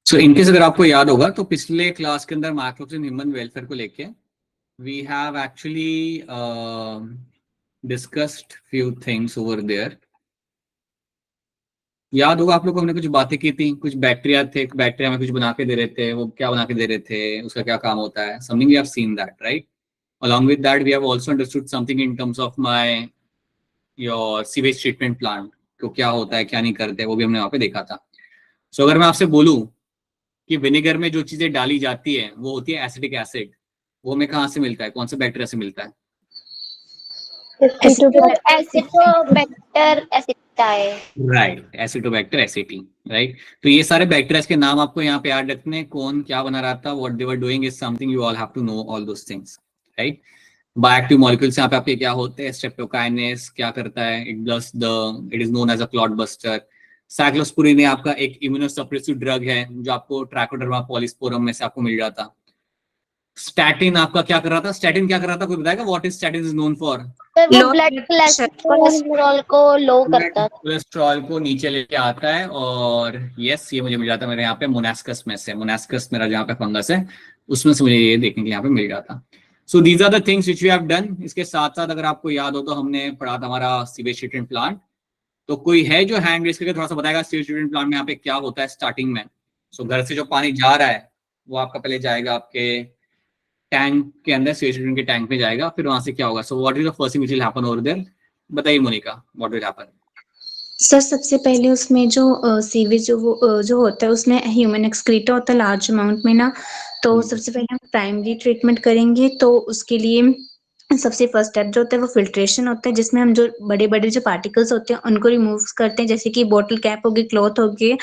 So in case अगर आपको याद होगा तो पिछले क्लास के अंदर माइक्रोब्स इन ह्यूमन वेलफेयर को लेके we have actually discussed few things over there. याद होगा आप लोग को हमने कुछ बातें की थी, कुछ बैक्टीरिया थे, बैक्टीरिया में कुछ बना के दे रहे थे, वो क्या बना के दे रहे थे, उसका क्या काम होता है, something we have seen that right. along with that we have also understood something in terms of my your sewage treatment plant को क्या होता है क्या नहीं करते, वो भी हमने वहां पे देखा था। सो अगर मैं आपसे बोलूं कि विनेगर में जो चीजें डाली जाती है वो होती है एसिटिक एसिड, वो हमें कहाँ से मिलता है, कौन से बैक्टीरिया से मिलता है? Acetobacter aceti. Right, Acetobacter एसिटी। Right, तो ये सारे बैक्टीरिया के नाम आपको यहाँ पे याद रखने, कौन क्या बना रहा था, what they were doing is something you all have to know all those things right. Bioactive molecules यहाँ पे आपके क्या होते हैं, स्ट्रेप्टोकाइनेस क्या करता है, it is known as a clot buster. Cyclosporin आपका एक इम्यूनोसप्रेसिव ड्रग है जो आपको ट्राइकोडर्मा पॉलीस्पोरम में से आपको मिल जाता। स्टैटिन आपका क्या कर रहा था, स्टैटिन क्या कर रहा था, कोई बताएगा what is statin is known for? वो ब्लड कोलेस्ट्रॉल को लो करता है, कोलेस्ट्रॉल को नीचे लेके आता है। और यस, ये मुझे मिल जाता है मेरे यहाँ पे मोनास्कस में से, मोनास्कस मेरा जहाँ पे फंगस है उसमें से मुझे ये देखने के लिए यहाँ पे मिल जाता। So these are the things which we have done. इसके साथ साथ अगर आपको याद हो तो हमने पढ़ा था हमारा सीवेज ट्रीटमेंट प्लांट। तो कोई है जो हैंड रेस करके थोड़ा सा बताएगा सीवेज ट्रीटमेंट प्लांट में यहाँ पे क्या होता है स्टार्टिंग में? सो घर से जो पानी जा रहा है वो आपका पहले जाएगा आपके टैंक के अंदर, सीवेज ट्रीटमेंट के टैंक में जाएगा, फिर वहां से क्या होगा? So what is the first thing which will happen over there? बताइए Monika, what will happen? Sir सबसे पहले उसमें जो सीवेज जो होता है उसमें ह्यूमन एक्सक्रीटा होता है लार्ज अमाउंट में ना, तो सबसे पहले हम प्राइमरी ट्रीटमेंट करेंगे। तो उसके लिए सबसे फर्स्ट स्टेप जो होता है वो फिल्ट्रेशन होता है, जिसमें हम जो बड़े बड़े जो पार्टिकल्स होते हैं उनको रिमूव करते हैं, जैसे कि बोतल कैप होगी, क्लॉथ होगी,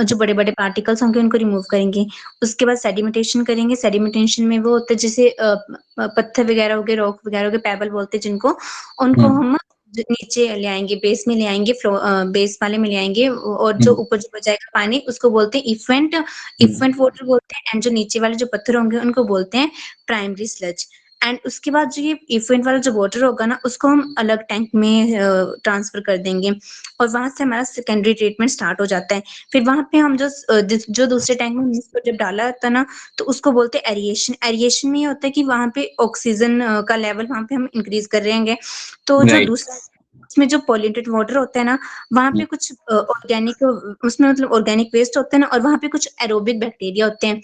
जो बड़े बड़े पार्टिकल्स होंगे उनको रिमूव करेंगे। उसके बाद सेडिमेंटेशन करेंगे। सेडिमेंटेशन में वो होता है जैसे पत्थर वगैरह हो गए, रॉक वगैरह हो गए, पेबल बोलते हैं जिनको, उनको हम नीचे ले आएंगे, बेस में ले आएंगे, बेस वाले में ले आएंगे, और जो ऊपर जो बचाएगा पानी उसको बोलते हैं इफेंट वाटर बोलते हैं, एंड जो नीचे वाले जो पत्थर होंगे उनको बोलते हैं प्राइमरी स्लज। एंड उसके बाद जो ये इफेंट वाला जो वाटर होगा ना उसको हम अलग टैंक में ट्रांसफर कर देंगे, और वहां से हमारा सेकेंडरी ट्रीटमेंट स्टार्ट हो जाता है। फिर वहां पे हम जो दूसरे टैंक में इसको जब डाला था ना तो उसको बोलते हैं एरिएशन। एरिएशन में ये होता है कि वहां पे ऑक्सीजन का लेवल वहां पे हम इंक्रीज कर रहे हैं। तो जो दूसरा उसमें जो पॉल्यूटेड वाटर होता है ना, वहां पे कुछ ऑर्गेनिक, उसमें मतलब ऑर्गेनिक वेस्ट होता है ना, और वहां पे कुछ एरोबिक बैक्टीरिया होते हैं,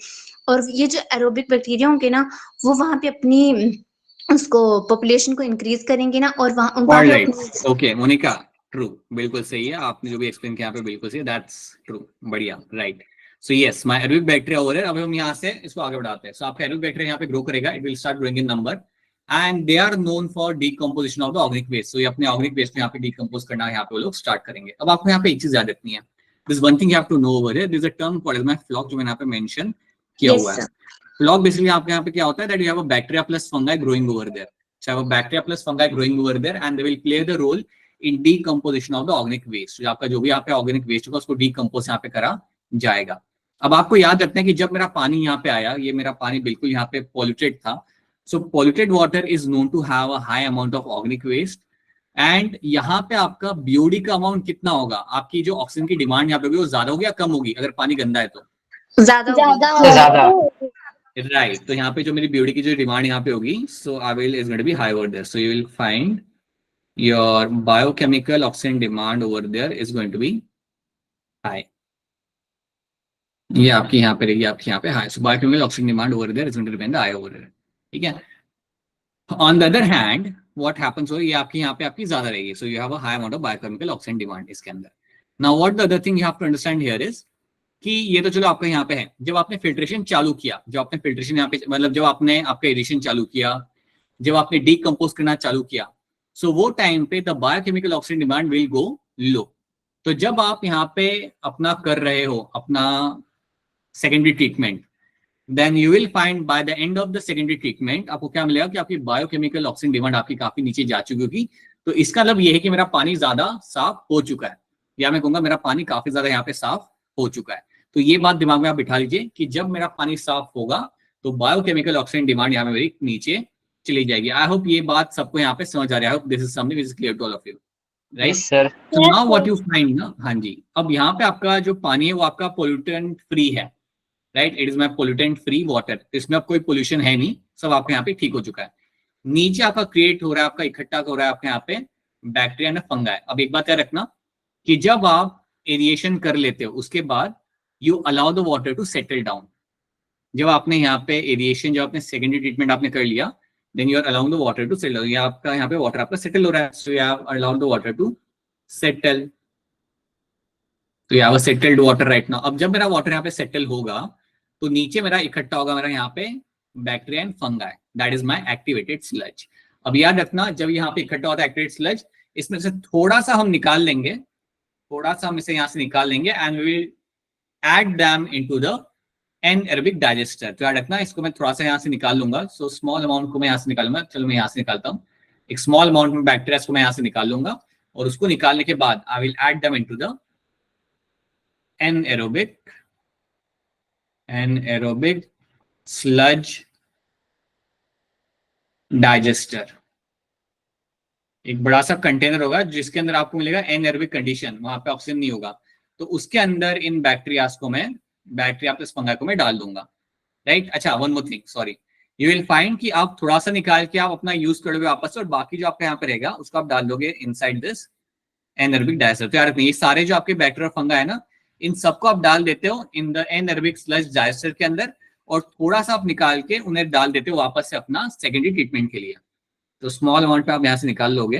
और ये जो एरोबिक बैक्टीरिया होंगे ना वो वहां पे अपनी उसको पॉपुलेशन को इंक्रीज करेंगे ना, और वहां ओके मोनिका, ट्रू, बिल्कुल सही है, आपने जो भी एक्सप्लेन किया पे बिल्कुल सही है, दैट्स ट्रू, बढ़िया, right. So yes, my aerobic bacteria over है। अब हम यहाँ से इसको आगे बढ़ाते हैं। सो आपका एरोबिक बैक्टीरिया यहाँ पे ग्रो करेगा, it will start growing in number and they are known for decomposition of the organic waste. So ये अपने ऑर्गेनिक वेस्ट में यहाँ पे डीकंपोज करना यहाँ पे वो लोग स्टार्ट करेंगे। अब आपको यहाँ पे एक चीज याद रखनी है, this one thing you have to know over here, this a term called as floc, जो मैंने यहाँ पे मेंशन किया हुआ है। फ्लॉक बेसिकली आपके यहाँ पे क्या होता है, that you have a bacteria plus fungi growing over there, so bacteria plus fungi growing over there and they will play the role in decomposition of the organic waste। जो आपका जो भी यहाँ पे ऑर्गेनिक वेस्ट होगा उसको decompose यहाँ पे करा जाएगा। अब आपको याद रखना है कि जब मेरा पानी यहाँ पे आया, ये मेरा पानी बिल्कुल यहाँ पे पॉल्यूटेड था। So polluted water is known to have a high amount of organic waste, and यहाँ पे आपका बीओडी का अमाउंट कितना होगा, आपकी जो ऑक्सीजन की डिमांड यहाँ पे होगी वो ज्यादा होगी या कम होगी अगर पानी गंदा है तो? ज्यादा। राइट, तो यहाँ पे जो मेरी बीओडी की जो डिमांड यहाँ पे होगी, so I will is going to be high over there. So you will find your biochemical oxygen demand over there is going to be high. ये आपकी यहाँ पे रहेगी, आपकी यहाँ पे हाई। So biochemical oxygen demand over there is going to depend high over there, ठीक है। On the other hand what happens, हो ये आपकी यहाँ पे आपकी ज्यादा रहेगी, so you have a high amount of biochemical oxygen demand इसके अंदर। Now what the other thing you have to understand here is कि ये तो चलो आपका यहाँ पे है, जब आपने फिल्ट्रेशन चालू किया, जब आपने फिल्ट्रेशन यहाँ पे मतलब जब आपने आपका एडिशन चालू किया, जब आपने डीकंपोज करना चालू किया, सो वो टाइम पे the biochemical oxygen demand will go low. तो जब आप यहाँ पे अपना कर रहे हो अपना secondary treatment, then you will find by the end of the secondary treatment आपको क्या मिलेगा कि आपकी बायोकेमिकल ऑक्सीजन डिमांड आपकी काफी नीचे जा चुकी होगी। तो इसका मतलब ये है कि मेरा पानी ज्यादा साफ हो चुका है, या मैं कहूंगा मेरा पानी काफी ज्यादा यहाँ पे साफ हो चुका है। तो ये बात दिमाग में आप बिठा लीजिए कि जब मेरा पानी साफ होगा तो बायोकेमिकल ऑक्सीजन डिमांड यहाँ में मेरी नीचे चली जाएगी। आई होप ये बात सबको यहाँ पे समझ आ रहा है। I hope this is something which is clear to all of you, right sir. So now what you find ना, हाँ जी, अब यहाँ पे आपका जो पानी है वो आपका पोल्यूटेंट फ्री है, right, it is my pollutant free water, इसमें अब कोई पोल्यूशन है नहीं, सब आपके यहाँ पे ठीक हो चुका है। नीचे आपका क्रिएट हो रहा है, आपका इकट्ठा हो रहा है आपके यहाँ पे बैक्टीरिया एंड फंगाई। अब एक बात याद रखना कि जब आप एरिएशन कर लेते हो उसके बाद you allow the water to settle down. जब आपने यहाँ पे एरिएशन, जब आपने सेकेंडरी ट्रीटमेंट आपने कर लिया, then you are allowing the water to settle. ये आपका यहाँ पे वाटर आपका सेटल हो रहा है, so you have allowed the water to settle. तो you have a settled water right now. अब जब मेरा वाटर यहाँ पे सेटल होगा तो नीचे मेरा इकट्ठा होगा मेरा यहाँ पे bacteria and fungi, that is my activated sludge. अब याद रखना जब यहाँ पे इकट्ठा होता है एक्टिवेटेड स्लज, इसमें से थोड़ा सा हम निकाल लेंगे, थोड़ा सा हम इसे यहाँ से निकाल लेंगे and we will add them into the anaerobic digester. तो याद रखना इसको मैं थोड़ा सा यहाँ से निकाल लूंगा, सो स्मॉल अमाउंट को मैं यहाँ से निकालूंगा। चलो मैं यहाँ से निकालता हूँ, एक स्मॉल अमाउंट में बैक्टीरिया को मैं यहाँ से निकाल लूंगा और उसको निकालने के बाद I will add them into the anaerobic sludge digester. एक बड़ा सा कंटेनर होगा जिसके अंदर आपको मिलेगा एनएरोबिक कंडीशन, वहां पे ऑक्सीजन नहीं होगा, तो उसके अंदर इन बैक्टीरियाज को मैं, बैक्टीरिया प्लस फंगाई को मैं डाल दूंगा, राइट। अच्छा, one more thing, sorry, you will find कि आप थोड़ा सा निकाल के आप अपना यूज करोगे वापस, और बाकी जो आपका यहाँ पे रहेगा उसको आप डाल दोगे इनसाइड दिस एनएरोबिक डाइजेस्टर। तो यार ये सारे जो आपके बैक्टीरिया और फंगा है ना, इन सबको आप डाल देते हो in the anaerobic sludge digester के अंदर, और थोड़ा सा आप निकाल के उन्हें डाल देते हो वापस से अपना सेकेंडरी ट्रीटमेंट के लिए। तो स्मॉल अमाउंट पे आप यहाँ से निकाल लोगे,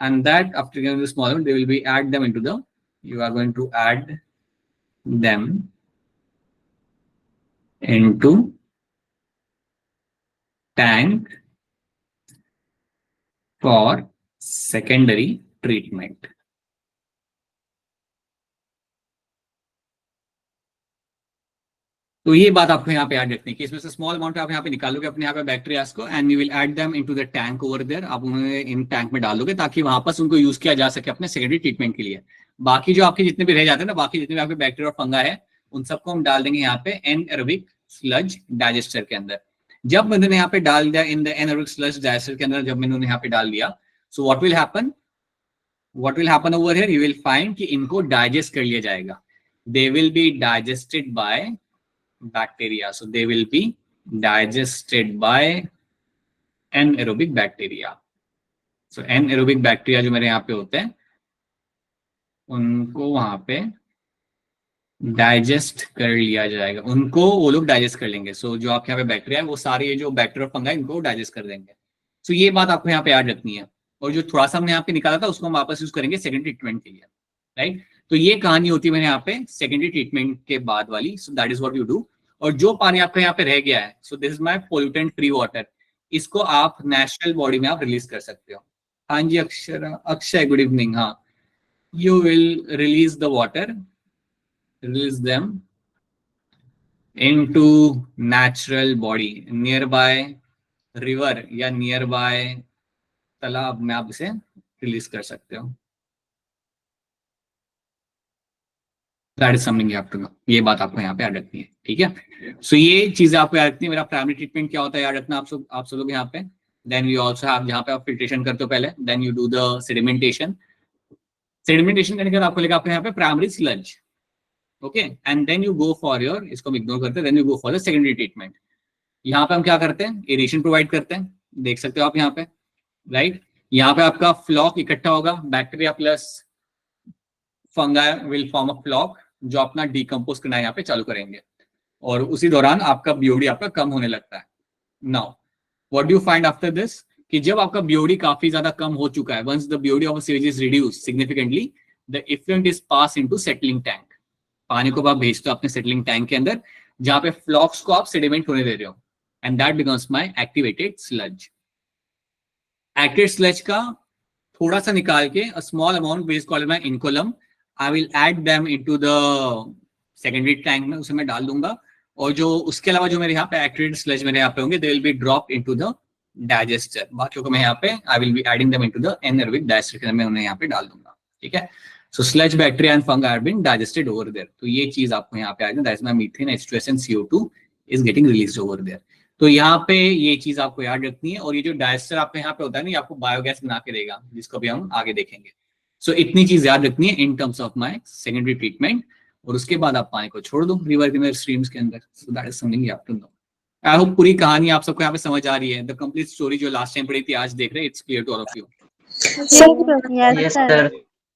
and that after giving the small amount they will be add them into the, you are going to add them into tank for secondary treatment. तो ये बात आपको यहाँ पे याद रखनी है कि इसमें से स्मॉल अमाउंट आप यहाँ पे निकालोगे अपने यहाँ पे बैक्टीरियाज को, and you will add them into the tank over there. आप उन्हें इन टैंक में डाल दोगे ताकि वहां पर उनको यूज किया जा सके अपने सेकेंडरी ट्रीटमेंट के लिए। बाकी जो आपके जितने भी रह जाते हैं ना, बाकी जितने भी आपके बैक्टीरिया और फंगा है, उन सबको हम डाल देंगे यहाँ पे एनएरोबिक स्लज डाइजेस्टर के अंदर। जब मैंने यहाँ पे डाल दिया in the anaerobic sludge digester के अंदर, जब मैंने उन्हें यहाँ पे डाल दिया, सो what will happen over here, you will find कि इनको डाइजेस्ट कर लिया जाएगा। दे will be digested by bacteria, so they will be digested by anaerobic bacteria. So anaerobic bacteria जो मेरे यहाँ पे होते हैं उनको वहां पे डाइजेस्ट कर लिया जाएगा, उनको वो लोग डाइजेस्ट कर लेंगे। सो जो आपके यहाँ पे बैक्टीरिया है वो सारे ये जो बैक्टीरिया फंगा है इनको डाइजेस्ट कर देंगे। सो ये बात आपको यहाँ पे याद रखनी है। और जो थोड़ा सा हमने यहाँ पे निकाला था उसको हम वापस यूज करेंगे सेकेंडरी ट्रीटमेंट के लिए, राइट। तो ये कहानी होती है मेरे यहाँ पे सेकेंडरी ट्रीटमेंट के बाद वाली। सो that is what you do. और जो पानी आपका यहाँ पे रह गया है, so this is my pollutant free water, इसको आप नेचुरल बॉडी में आप रिलीज कर सकते हो। हाँ जी अक्षय गुड इवनिंग। हाँ, you will release the water, release them into natural body nearby river या नियर बाय तालाब में आप इसे रिलीज कर सकते हो। That is something you have to know. ये बात आपको यहाँ पे याद रखनी है, ठीक है। सो ये चीजें आपको याद रखनी है। मेरा प्राइमरी ट्रीटमेंट क्या होता है याद रखना आप सब लोग यहाँ पे। देन यू ऑल्सो हैव, जहाँ पे आप फिल्ट्रेशन करते हो पहले, then you do the sedimentation. Sedimentation करने के बाद आपको लेगा आपको यहाँ पे primary sludge, okay, and then you go for your, इसको हम इग्नोर करते हैं, then you go for the secondary treatment. यहाँ पे हम क्या करते हैं, एरेशन प्रोवाइड करते हैं, देख सकते हो आप यहाँ पे, राइट। यहाँ पे आपका फ्लॉक इकट्ठा होगा, bacteria plus fungi will form a floc जो अपना डिकम्पोज करना यहाँ पे चालू करेंगे, और उसी दौरान आपका बीओडी आपका कम होने लगता है। Now what do you find after this, कि जब आपका बीओडी काफी ज्यादा कम हो चुका है, once the BOD of sewage is reduce significantly, the effluent is pass into settling tank. पानी को आप भेजते हो अपने सेटलिंग टैंक के अंदर, जहां पे फ्लॉक्स को आप सेडिमेंट होने दे रहे हो, and that becomes my activated sludge. Activated sludge का थोड़ा सा निकाल के, a small amount which is called my inoculum, I will add them into the secondary tank में, उसे मैं डाल दूंगा। और जो उसके अलावा जो मेरे यहाँ पे एक्टिवेटेड स्लज मेरे यहाँ पे होंगे, they will be dropped into the digester। बाकियों को मैं यहाँ पे I will be adding them into the anaerobic digester के अंदर मैं उन्हें यहाँ पे डाल दूंगा, ठीक है। So sludge bacteria and fungi have been digested over there। तो ये चीज आपको यहाँ पे आ जाए, that is my methane, H2S and CO2 is getting released over there। तो यहाँ पे ये चीज आपको याद रखनी है। और ये जो डाइजेस्टर आपके यहाँ पे होता है ना, ये आपको बायोगैस बना के देगा, जिसको भी हम आगे देखेंगे। सो इतनी चीज याद रखनी है इन terms of my secondary treatment. और उसके बाद आप पानी को छोड़ दो रिवर के स्ट्रीम्स के अंदर. So that is something you have to know. I hope पूरी कहानी आप सबको यहाँ पे समझ आ रही है. द कंप्लीट स्टोरी जो लास्ट टाइम पढ़ी थी आज देख रहे हैं, it's clear to all of you. Yes, sir.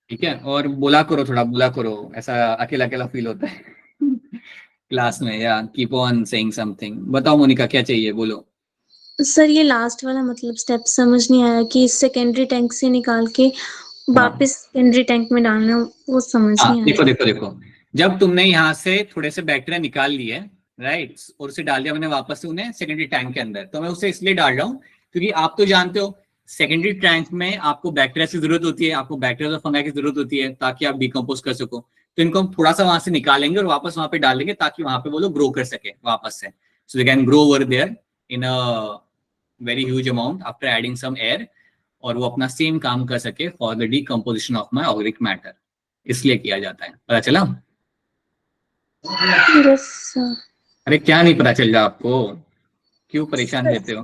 ठीक है. और बोला करो, ऐसा अकेला अकेला फील होता है क्लास में. या कीप ऑन सेइंग समथिंग. बताओ मोनिका क्या चाहिए, बोलो. सर ये लास्ट वाला मतलब स्टेप समझ नहीं आया कि सेकेंडरी टैंक से निकाल के वापस सेकेंडरी टैंक में डालना, वो समझ नहीं आया. देखो, जब तुमने यहाँ से थोड़े से बैक्टीरिया निकाल लिए, राइट, और उसे डाल दिया मैंने वापस से उन्हें सेकेंडरी टैंक के अंदर, तो मैं उसे इसलिए डाल रहा हूँ क्योंकि आप तो जानते हो सेकेंडरी टैंक में आपको बैक्टीरिया की जरूरत होती है, आपको बैक्टीरिया और फंगाई की जरूरत होती है ताकि आप डिकम्पोज कर सको. तो इनको हम थोड़ा सा वहां से निकालेंगे और वापस वहां पे डाल देंगे ताकि वहां पे वो लोग ग्रो कर सके वापस से. So they can grow over there in a very huge amount after adding some air, और वो अपना सेम काम कर सके for the decomposition of my organic matter. इसलिए किया जाता है. पता चला? Yes, sir. अरे क्या नहीं पता चल रहा आपको, क्यों परेशान रहते हो?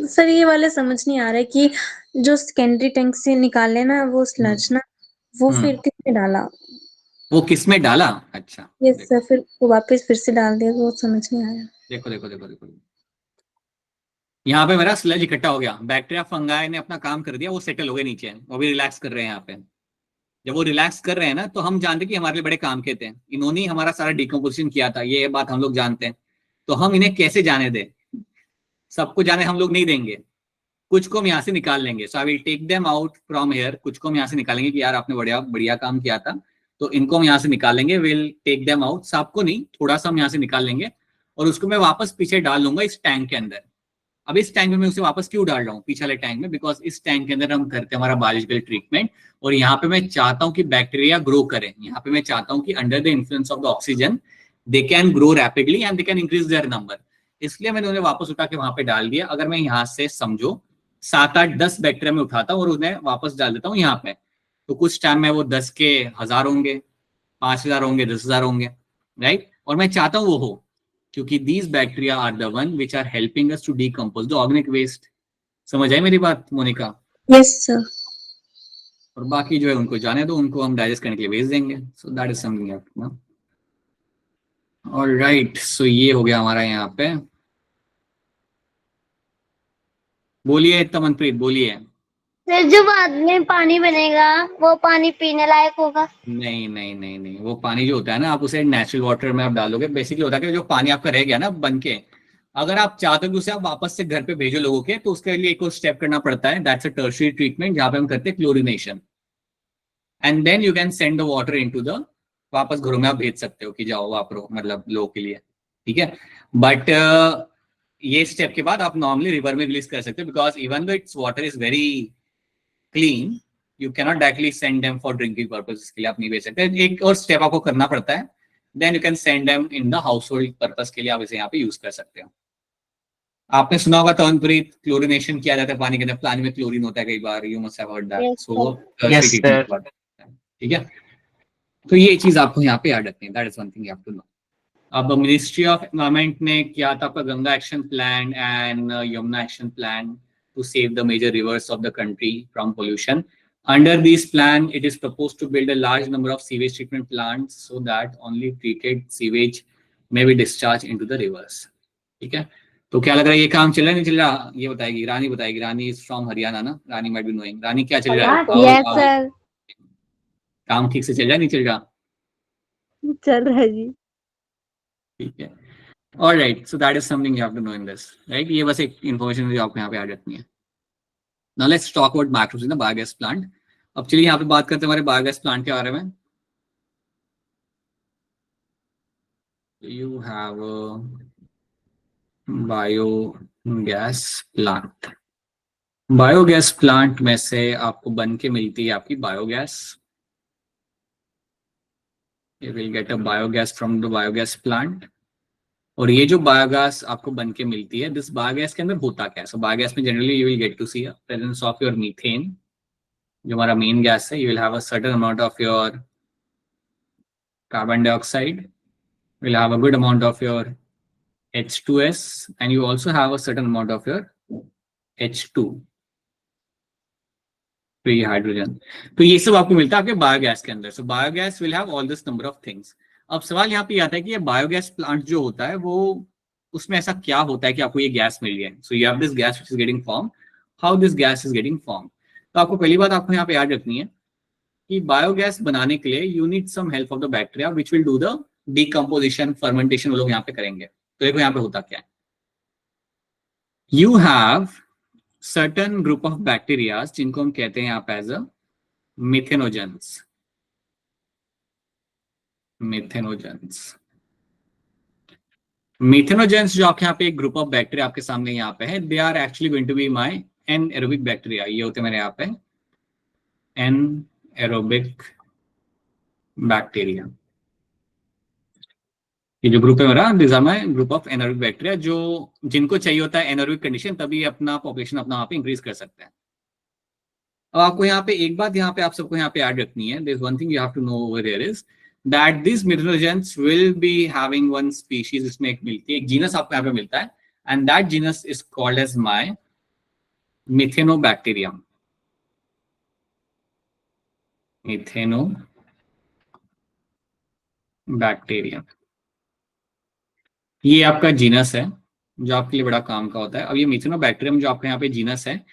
सर ये वाले समझ नहीं आ रहा है कि जो सेकेंडरी टैंक से निकाले ना वो स्लज ना, वो फिर किसने डाला. वो किस में डाला? अच्छा. यस सर, फिर वो वापस फिर से डाल दिया, वो समझ नहीं आया. देखो, यहाँ पे मेरा स्लज इकट्ठा हो गया, बैक्टीरिया फंगाई ने अपना काम कर दिया, वो सेटल हो गए नीचे, वो भी रिलैक्स कर रहे हैं यहाँ पे. जब वो रिलैक्स कर रहे हैं ना, तो हम जानते कि हमारे लिए बड़े काम के थे, इन्होंने हमारा सारा डिकम्पोजिशन किया था, ये बात हम लोग जानते हैं. तो हम इन्हें कैसे जाने दें? सबको जाने हम लोग नहीं देंगे, कुछ को हम यहाँ से निकाल लेंगे. So I will take them out from here. कुछ को हम यहाँ से निकालेंगे कि यार आपने बढ़िया काम किया था, तो इनको हम यहाँ से निकालेंगे. विल टेक देम आउट, सबको नहीं, थोड़ा सा हम यहाँ से निकाल लेंगे और उसको मैं वापस पीछे डाल लूंगा इस टैंक के अंदर. अब इस टैंक में मैं उसे वापस क्यों डाल रहा हूँ पीछे वाले टैंक में? बिकॉज इस टैंक के अंदर हम करते हैं हमारा बायोलॉजिकल ट्रीटमेंट, और यहाँ पे मैं चाहता हूँ कि बैक्टीरिया ग्रो करें. यहाँ पे मैं चाहता हूँ कि under the influence of the oxygen they can grow rapidly and they can increase their number. इसलिए मैंने उन्हें वापस उठा के वहां पे डाल दिया. अगर मैं यहाँ से समझो 7-8-10 बैक्टीरिया में उठाता हूँ और उन्हें वापस डाल देता हूँ यहाँ पे, तो कुछ टाइम में वो 10 के 1000 होंगे, 5000 होंगे, 10,000 होंगे, राइट. और मैं चाहता हूँ वो हो, क्योंकि these bacteria are the one which are helping us to decompose the organic waste. समझ आई मेरी बात मोनिका? Yes sir. और बाकी जो है उनको जाने दो, उनको हम डाइजेस्ट करने के लिए भेज देंगे. So that is something you know. Alright, सो ये हो गया हमारा यहाँ पे. बोलिए तमनप्रीत, बोलिए. सर जो बाद में पानी बनेगा वो पानी पीने लायक होगा? नहीं, वो पानी जो होता है ना, आप उसे नेचुरल वाटर में आप डालोगे. बेसिकली होता है कि जो पानी आपका रह गया ना बन के, अगर आप चाहते हो कि उसे आप वापस से घर पे भेजो लोगों के, तो उसके लिए एक और स्टेप करना पड़ता है. दैट्स अ टर्शियरी ट्रीटमेंट, जहां पे हम करते हैं chlorination, and then you can send the water into the, वापस घरों में आप भेज सकते हो कि जाओ वापरो, मतलब लोगों के लिए. ठीक है. बट ये स्टेप के बाद आप नॉर्मली रिवर में रिलीज कर सकते हो, because even though it's water is very clean, you cannot directly send them for drinking purpose के लिए आप नहीं भेज सकते. एक और स्टेप आपको करना पड़ता है, then you can send them in the household purpose के लिए आप इसे यहाँ पे यूज कर सकते हो. आपने सुना होगा तमनप्रीत, क्लोरिनेशन किया जाता है पानी के अंदर, पानी में क्लोरीन होता है कई बार, you must have heard that. Yes, so Yes, sir. ठीक है. तो ये चीज आपको यहाँ पे याद रखनी है. That is one thing you have to know. अब मिनिस्ट्री ऑफ एनवायरमेंट ने किया था आपका Ganga action plan and Yamuna action plan to save the major rivers of the country from pollution. Under this plan, it is proposed to build a large number of sewage treatment plants so that only treated sewage may be discharged into the rivers. ठीक है. तो क्या लग रहा है ये काम चल रहा है नहीं चल रहा? ये बताएगी रानी, बताएगी. रानी इज फ्रॉम हरियाणा ना, रानी माइट बी नोइंग. रानी क्या चल रहा है? यस सर, काम ठीक से चल रहा है नहीं चल रहा? चल रहा है जी. ठीक है. Alright, so that is something you have to know in this, right? ये बस एक information जो आपको यहाँ पे याद रखनी है. Now let's talk about macros in the biogas plant. अब चलिए यहाँ पे बात करते हैं हमारे biogas plant के बारे में. You have a biogas plant. Biogas plant में से आपको बन के मिलती है आपकी biogas. You will get a biogas from the biogas plant. और ये जो बायोगैस आपको बन के मिलती है, दिस बायोगैस के अंदर होता क्या है? सो बायोगैस में generally you will get to see presence of your methane, जो हमारा मेन गैस है. You will have a certain amount of your carbon dioxide, will have a good amount of your H2S, and you also have a certain amount of your H2, free hydrogen. तो ये सब आपको मिलता है आपके biogas के अंदर. So biogas will have all this number of things. अब सवाल यहाँ पे आता है कि ये बायोगैस प्लांट जो होता है वो उसमें ऐसा क्या होता है कि आपको ये गैस मिल गया है। So you have this gas which is getting form, how this gas is getting form. तो आपको पहली बात आपको यहाँ पे याद रखनी है कि बायोगैस बनाने के लिए you need some help of the bacteria which will do the decomposition, fermentation वो लोग यहाँ पे करेंगे। तो देखो यहाँ पे होता क्या है, you have certain group of bacteria जिनको हम कहते हैं यहाँ पे as a methanogens. Methanogens methanogens जो आपके यहाँ पे एक ग्रुप ऑफ बैक्टीरिया आपके सामने यहाँ पे है, they are actually going to be my anaerobic bacteria. ये होते हैं मेरे यहाँ पे एनएरोबिक बैक्टीरिया। ये जो ग्रुप है मेरा, this are my group of anaerobic bacteria, जो जिनको चाहिए होता है एनएरोबिक कंडीशन, तभी अपना पॉपुलेशन अपना वहाँ पे इंक्रीज कर सकते हैं। अब आपको यहाँ पे एक बात यहाँ पे आप सबको यहाँ पे याद रखनी है, this one thing you have to know over here is that this methanogens will be having one species, इसमें एक मिलती है, एक जीनस आपको यहाँ पे मिलता है, and that genus is called as my methanobacterium. Methanobacterium ये आपका जीनस है जो आपके लिए बड़ा काम का होता है। अब ये मिथेनोबैक्टीरियम जो आपका यहाँ पे जीनस है,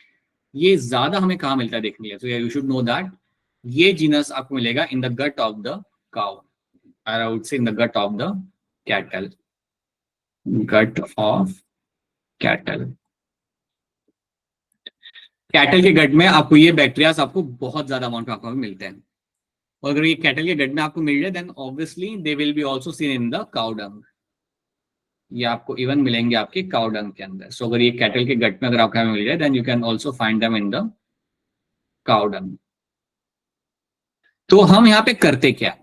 ये ज्यादा हमें कहाँ मिलता है देखने के लिए, तो यू शुड नो दैट ये जीनस आपको मिलेगा in the gut of the cow, और I would say in the gut of the cattle, gut of cattle. Cattle के गट में आपको ये बैक्टीरियाज आपको बहुत ज्यादा अमाउंट में आपको मिलते हैं, और अगर ये कैटल के गट में आपको मिल जाए then obviously they will be also seen in the cow dung. ये आपको इवन मिलेंगे आपके काउ डंग के अंदर। सो अगर ये कैटल के गट में अगर आपको मिल जाए then you can also find them in the cow dung. तो हम यहाँ पे करते क्या,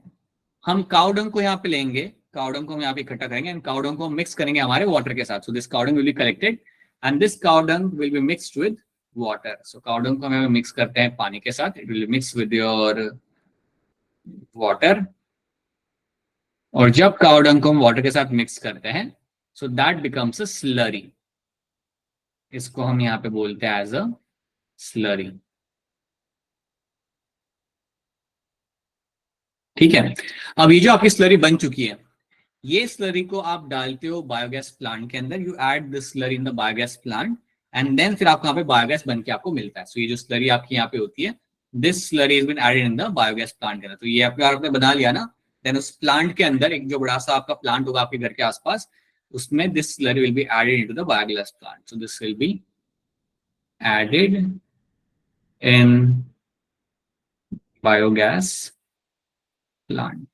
हम काउ डंग को यहाँ पे लेंगे, काउ डंग को हम यहाँ पे इकट्ठा करेंगे एंड काउ डंग को मिक्स करेंगे हमारे वाटर के साथ। So this cow dung will be collected and this cow dung will be mixed with water. So cow dung को हम मिक्स करते हैं पानी के साथ, it will mix with your water, और जब काउ डंग को हम वाटर के साथ मिक्स करते हैं so that becomes a slurry. इसको हम यहाँ पे बोलते हैं एज अ स्लरी। ठीक है, अब ये जो आपकी स्लरी बन चुकी है, ये स्लरी को आप डालते हो बायोगैस प्लांट के अंदर, you add this slurry in the biogas plant and then फिर आपको यहाँ पे बायोगैस बन के आपको मिलता है। सो ये जो स्लरी आपकी यहाँ पे होती है, this slurry is been added in the biogas plant के अंदर। तो ये आपने बना लिया ना, देन उस प्लांट के अंदर एक जो बड़ा सा आपका प्लांट होगा आपके घर के आसपास, उसमें this slurry will be added into the biogas plant. So this will be added in biogas plant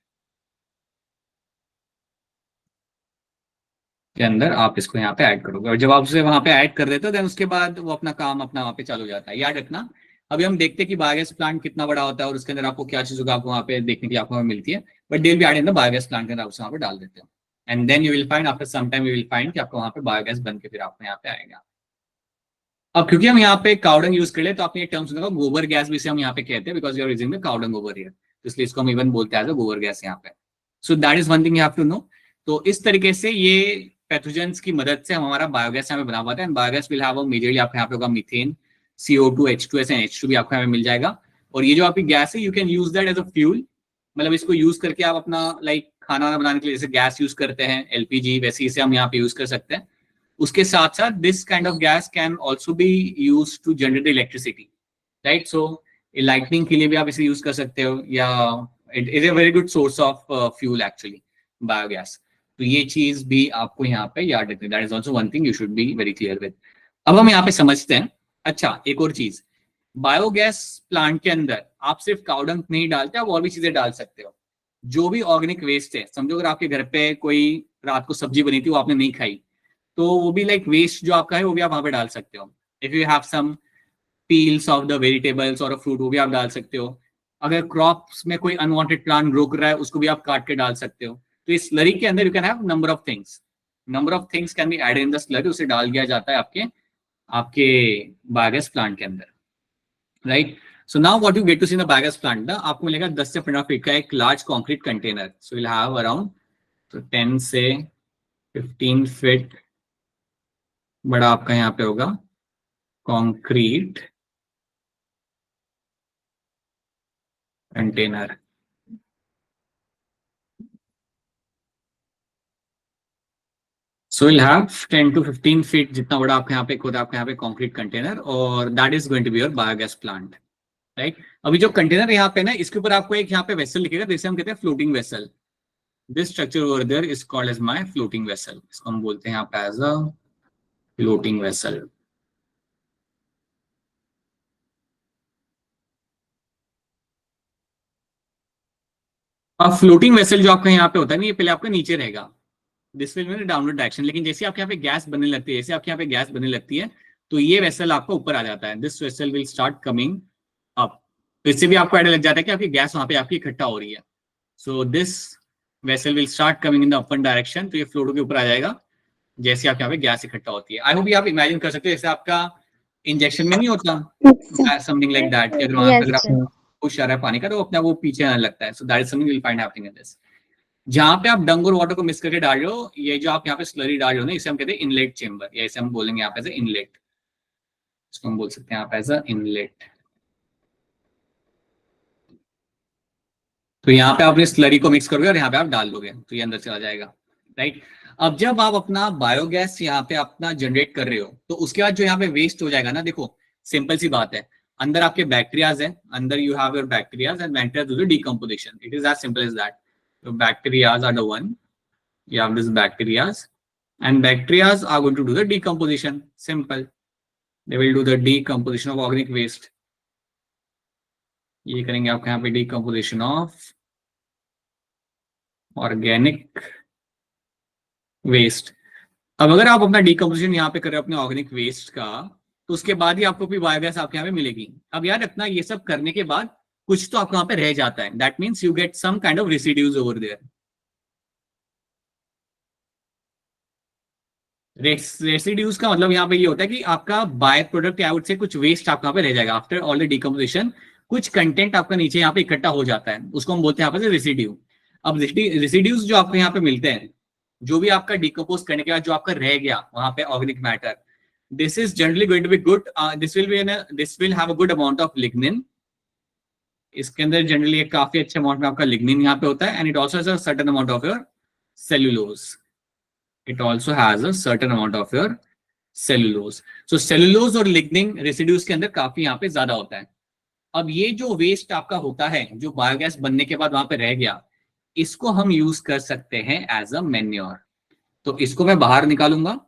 के अंदर आप इसको यहाँ पे ऐड करोगे, और जब आप उसे वहां पे ऐड कर देते हो देन उसके बाद वो अपना काम अपना वहां पे चालू हो जाता है। याद रखना, अभी हम देखते हैं कि बायोगैस प्लांट कितना बड़ा होता है और उसके अंदर आपको क्या चीज होगा आपको वहाँ पे देखने की आपको मिलती है, but they will be added in the biogas plant के अंदर आप उसे वहाँ पे डाल देते हो and then you will find after some time you will find कि आपको वहाँ पे बायोगैस बन के फिर आपको यहाँ पे आएगा। अब क्योंकि हम यहाँ पे काउडंग यूज कर ले तो आपने ये टर्म सुना होगा गोबर गैस भी से हम यहाँ पे कहते हैं, because you are using the cowdung over here, इसलिए इसको हम इवन बोलते हैं गोबर गैस यहाँ पे। So that is one thing you have to know. तो इस तरीके से ये पैथोजेंस की मदद से हमारा बायोगैस यहाँ पे बना हुआ है, and biogas will have majorly आपको यहाँ पे होगा methane, CO2, H2S and H2 भी आपको यहाँ पे मिल जाएगा। और ये जो आपकी गैस है you can use that as a fuel, मतलब इसको यूज करके आप अपना लाइक खाना बनाने के लिए जैसे गैस यूज करते हैं LPG, वैसे इसे हम यहाँ पे यूज कर सकते हैं। उसके साथ साथ this kind of gas can also be use to generate electricity, right. So lightning के लिए भी आप इसे यूज कर सकते हो, या it is a very good source of fuel actually biogas. तो ये चीज भी आपको यहाँ पे याद रखनी, that is also one thing you should be very clear with. अब हम यहाँ पे समझते हैं, अच्छा एक और चीज, बायोगैस प्लांट के अंदर आप सिर्फ काउडंग नहीं डालते, आप और भी चीजें डाल सकते हो। जो भी ऑर्गेनिक वेस्ट है, समझो अगर आपके घर पे कोई रात को सब्जी बनी थी वो आपने नहीं खाई, तो वो भी लाइक वेस्ट जो आपका है वो भी आप वहां पे डाल सकते हो। If you have some peels of the vegetables और फ्रूट वो भी आप डाल सकते हो। अगर क्रॉप्स में कोई अनवांटेड प्लांट ग्रो कर रहा है उसको भी आप काट के डाल सकते हो। तो इस स्लरी के अंदर you can have number of things can be added in the slurry, उसे डाल दिया जाता है आपके आपके बायोगैस प्लांट के अंदर, right. So now what you get to see in the biogas plant ना, आपको मिलेगा 10 से 15 फीट का एक large concrete container. So will have around 10 से 15 फीट बड़ा आपका यहाँ पे होगा concrete container. So we'll have 10 to 15 feet जितना बड़ा आपके यहाँ पे होता है आपके यहाँ पे कंक्रीट कंटेनर, और that is going to be your biogas plant, right. अभी जो कंटेनर यहाँ पे ना, इसके ऊपर आपको एक यहाँ पे वेसल लिखेगा, जैसे हम कहते हैं floating vessel. This structure over there is called as my floating vessel. इसको हम बोलते हैं यहाँ पे एज अ फ्लोटिंग वेसल। अब फ्लोटिंग वेसल जो आपका यहाँ पे होता है ना, ये पहले आपका नीचे रहेगा, this will mean downward direction. लेकिन जैसे आपके यहाँ पे गैस बनने लगती है, जैसे आपके यहाँ पे गैस बनने लगती है, तो ये वेसल आपका ऊपर आ जाता है। This vessel will start coming up. तो इससे भी आपको आइडिया लग जाता है कि आपकी गैस वहां पे आपकी इकट्ठा हो रही है। So this vessel will start coming in the upper direction. तो ये फ्लोट के ऊपर आ जाएगा जैसे आपके यहाँ पे गैस इकट्ठा होती है। आई होप ये आप इमेजिन कर सकते हो, जैसे आपका इंजेक्शन में नहीं होता समथिंग लाइक दैट, कि अगर आपको पुश आ रहा है पानी का तो अपना वो पीछे आने लगता है। So that is something will find happening in this. जहां पे आप डंग और वाटर को मिक्स करके डाल रहे हो, ये जो आप यहाँ पे स्लरी डाल रहे हो ना, इसे हम कहते हैं इनलेट चेंबर, या इसे हम बोलेंगे यहाँ पे एज इनलेट। इसको हम बोल सकते हैं यहाँ पे एज इनलेट। तो यहाँ पे आप अपने स्लरी को मिक्स करोगे और यहाँ पे आप डाल दोगे तो ये अंदर चला जाएगा, राइट। अब जब आप अपना बायोगैस यहाँ पे अपना जनरेट कर रहे हो, तो उसके बाद जो यहाँ पे वेस्ट हो जाएगा ना, देखो सिंपल सी बात है, अंदर आपके बैक्टीरियाज है, अंदर you have your bacterias and bacteria do the decomposition. It is as simple as that. So bacterias are the one. You have this bacterias, and bacterias are going to do the decomposition. Simple. They will do the decomposition of organic waste. ये करेंगे आपके यहाँ पे decomposition of organic waste. अब अगर आप अपना decomposition यहाँ पे कर रहे हो अपने organic waste का, तो उसके बाद ही आपको भी बायोगैस आपके यहाँ पे मिलेगी। अब याद रखना, ये सब करने के बाद कुछ तो आपको यहाँ पे रह जाता है। That means you get some kind of residues over there. Residues का मतलब यहाँ पे ये होता है कि आपका बाय प्रोडक्ट या से कुछ वेस्ट आपका पे रह जाएगा आफ्टर ऑल द डिकम्पोजिशन। कुछ कंटेंट आपका नीचे यहाँ पे इकट्ठा हो जाता है, उसको हम बोलते हैं यहाँ पे रेसिड्यू। अब रेसिड्यूज जो आपको यहाँ पे मिलते हैं, जो भी आपका डिकम्पोज करने के बाद जो आपका रह गया वहां पे organic matter, this is generally going to be good. This will have a good amount of lignin. इसके अंदर जनरली एक काफी अच्छे अमाउंट में आपका लिग्निन यहाँ पे होता है, and it also has a certain amount of your cellulose. It also has a certain amount of your cellulose. So cellulose और lignin रेसिड्यूज के अंदर काफी यहाँ पे ज्यादा होता है। अब ये जो वेस्ट आपका होता है, जो बायोगैस बनने के बाद वहां पे रह गया, इसको हम यूज कर सकते हैं एज अ मैन्योर। तो इसको मैं बाहर निकालूंगा,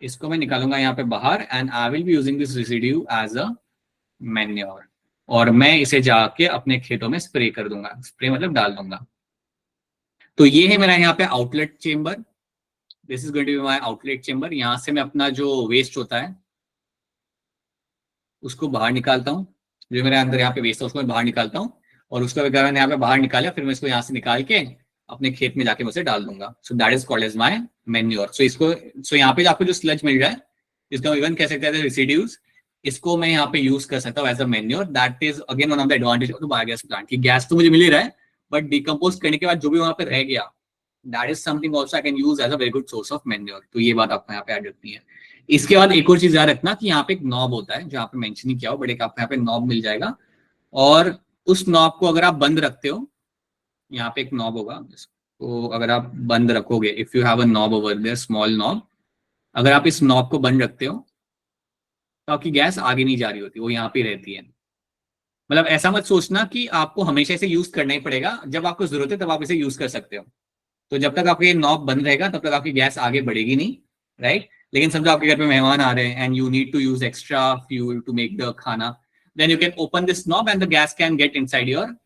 इसको मैं निकालूंगा यहाँ पे बाहर, and I will be using this residue as a manure, और मैं इसे जाके अपने खेतों में स्प्रे कर दूंगा। स्प्रे मतलब डाल दूंगा। तो ये है मेरा यहाँ पे outlet chamber. This is going to be my outlet chamber. यहां से मैं अपना जो वेस्ट होता है उसको बाहर निकालता हूँ, जो मेरे अंदर यहाँ पे वेस्ट है उसको मैं बाहर निकालता हूँ, और उसका अगर मैंने यहाँ पे बाहर निकाला फिर मैं इसको यहाँ से निकाल के अपने खेत में जाके उसे डाल दूंगा। So that is called as my manure. सो यहाँ पे आपको जो स्लज मिल रहा है, इसको इवन कह सकते हैं रेसिड्यूज, इसको मैं यहाँ पे यूज कर सकता हूँ as a manure. That is again one of the advantage of the biogas plant की गैस तो मुझे मिल ही रहा है, बट डिकम्पोज करने के बाद जो भी वहां पे रह गया, that is something also I can use as a very good source of manure. तो ये बात आपको यहाँ पे ऐड रखनी है। इसके बाद एक और चीज याद रखना कि यहाँ पे एक नॉब होता है, जो यहाँ पे मेंशन नहीं किया हो, बट एक आपको यहाँ पे नॉब मिल जाएगा, और उस नॉब को अगर आप बंद रखते हो, यहाँ पे एक नॉब होगा, तो अगर आप बंद रखोगे, if you have a knob over there, small knob, अगर आप इस नॉब को बंद रखते हो तो आपकी गैस आगे नहीं जा रही होती, वो यहाँ पे रहती है। मतलब ऐसा मत सोचना कि आपको हमेशा इसे यूज करना ही पड़ेगा, जब आपको जरूरत है तब आप इसे यूज कर सकते हो। तो जब तक आपका ये नॉब बंद रहेगा तब तक आपकी गैस आगे बढ़ेगी नहीं, राइट। लेकिन समझो आपके घर पे मेहमान आ रहे हैं and you need to use extra fuel to make the khana, then you can open this knob and the gas can get inside your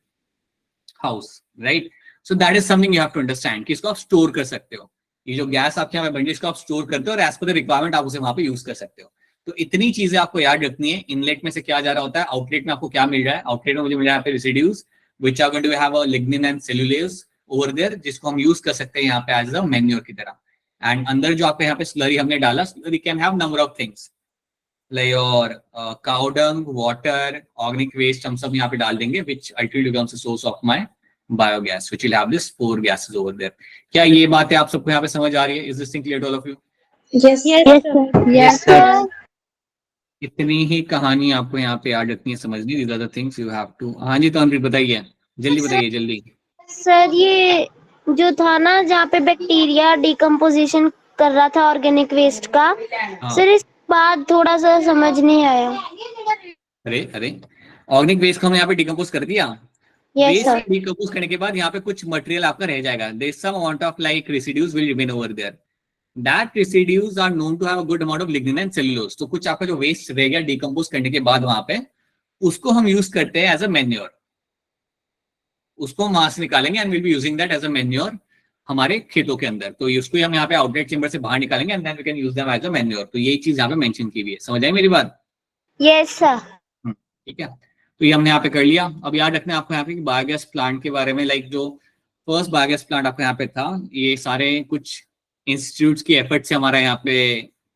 house, right. So that is something you have to understand कि इसको आप store कर सकते हो। ये जो gas आपके यहाँ पे बन रही है इसको आप स्टोर करते हो और एज पर द रिक्वायरमेंट आप उसे वहां पे यूज कर सकते हो। तो इतनी चीजें आपको याद रखनी है। इनलेट में से क्या जा रहा होता है, आउटलेट में आपको क्या मिल रहा है। आउटलेट में मुझे मिल रहा है residues which are going to have a lignin and cellulose over there, जिसको हम यूज कर सकते हैं यहाँ पे एज अ मैन्योर की तरह। एंड अंदर जो आपके यहाँ पे स्लरी हमने डाला, slurry can have number of things like your cow dung, water, organic waste, हम सब यहाँ पे डाल देंगे, which ultimately becomes a source of my biogas which will have this 4 gases over there. क्या ये बातें आप सबको यहाँ पे समझ आ रही है? Is this thing clear to all of you? Yes sir. इतनी ही कहानी आपको यहाँ पे याद रखनी है, समझनी। These are the things you have to. हाँ जी तनप्रीत बताइए, जल्दी बताइए जल्दी। सर ये जो था ना, जहाँ पे बैक्टीरिया डिकम्पोजिशन कर रहा था ऑर्गेनिक वेस्ट का। हाँ। सर इस बात थोड़ा सा समझ नहीं आया। अरे अरे, ऑर्गेनिक वेस्ट को हमने यहाँ पे डिकम्पोज कर दिया। Yes waste sir. डिकम्पोज करने के बाद यहाँ पे कुछ मटेरियल आपका रह जाएगा, there is some amount of like residues will remain over there, that residues are known to have a good amount of lignin and cellulose. तो कुछ आपका जो वेस्ट रह गया डिकम्पोज करने के बाद वहां पे, उसको हम यूज करते हैं एज अ मैन्योर, उसको मास निकालेंगे and will be using that as a manure हमारे खेतों के अंदर। तो उसको हम यहाँ पे आउटलेट चेंबर से बाहर निकालेंगे and then we can use them as a manure. तो ये चीज यहाँ पे मेंशन की हुई है, समझ आई मेरी बात? Yes sir. ठीक है, तो ये हमने यहाँ पे कर लिया। अब याद रखना है आपको यहाँ पे बायोगैस प्लांट के बारे में, लाइक जो फर्स्ट बायोगैस प्लांट आपको यहाँ पे था, ये सारे कुछ इंस्टीट्यूट्स की एफर्ट से हमारा यहाँ पे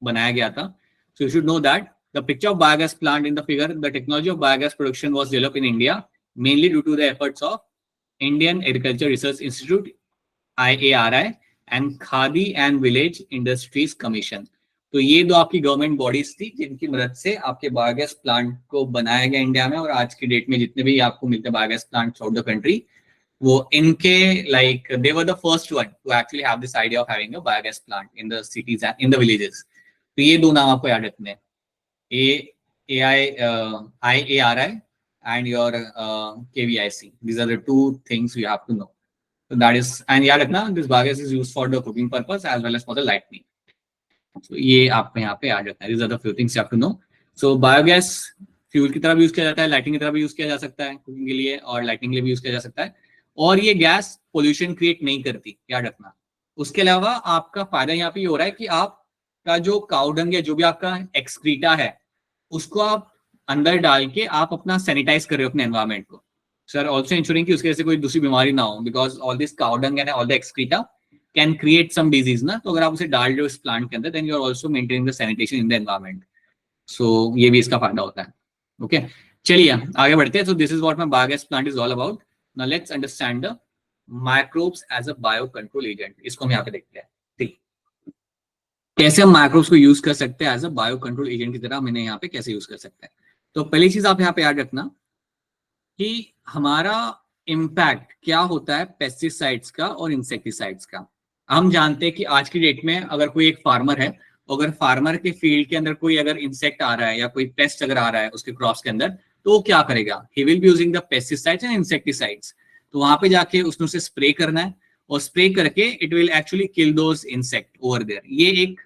बनाया गया था। So you should know that the picture of biogas plant in the figure, the technology of biogas production was developed in India mainly due to the efforts of Indian agriculture research institute IARI and Khadi and village industries commission. तो ये दो आपकी government bodies थी जिनकी मदद से आपके biogas plant को बनाया गया इंडिया में। और आज की डेट में जितने भी आपको मिलते हैं biogas plant through the country, वो इनके like they were the first one two actually have this idea of having a biogas plant in the cities and in the villages. तो ये दो नाम आपको याद रखने हैं, IARI and your KVIC. These are the two things you have to know. So that is, and याद रखना this biogas is used for the cooking purpose as well as for the lighting. So ये आपको यहाँ पे याद रखना है. These are the few things you have to know. So biogas fuel की तरह भी यूज किया जाता है, लाइटिंग की तरह भी यूज किया जा सकता है, कुकिंग के लिए और लाइटिंग के लिए भी यूज किया जा सकता है। और ये गैस पोल्यूशन क्रिएट नहीं करती, याद रखना। उसके अलावा आपका फायदा यहाँ पे ये हो रहा है कि आपका जो काउडंग है, जो भी आपका एक्सक्रीटा है, उसको आप अंदर डाल के आप अपना सैनिटाइज कर रहे हो अपने एनवायरमेंट को। सर ऑल्सो इंश्योरिंग कि उसके वजह से कोई दूसरी बीमारी ना हो, because all this cow dung and all the excreta can create some disease ना। तो अगर आप उसे डाल रहे हो इस प्लांट के अंदर, then you are also maintaining the sanitation in the environment. सो ये भी इसका फायदा होता है। ओके, चलिए आगे बढ़ते हैं। So this is what my biogas plant is all about. Now let's understand the microbes as a bio control agent. इसको हम यहाँ पे देखते हैं, ठीक, कैसे हम माइक्रोब्स को यूज कर सकते हैं as a bio control agent की तरह। मैंने यहाँ पे कैसे यूज कर सकते हैं। तो पहली चीज आप यहाँ पे याद रखना कि हमारा इम्पैक्ट क्या होता है पेस्टिसाइड्स का और इंसेक्टिसाइड्स का। हम जानते हैं कि आज की डेट में अगर कोई एक फार्मर है, अगर फार्मर के फील्ड के अंदर कोई अगर इंसेक्ट आ रहा है या कोई पेस्ट अगर आ रहा है उसके क्रॉप्स के अंदर, तो वो क्या करेगा, he will be using the pesticides and insecticides. तो वहां पे जाके उसने उसे स्प्रे करना है और स्प्रे करके it will actually kill those insect over there. ये एक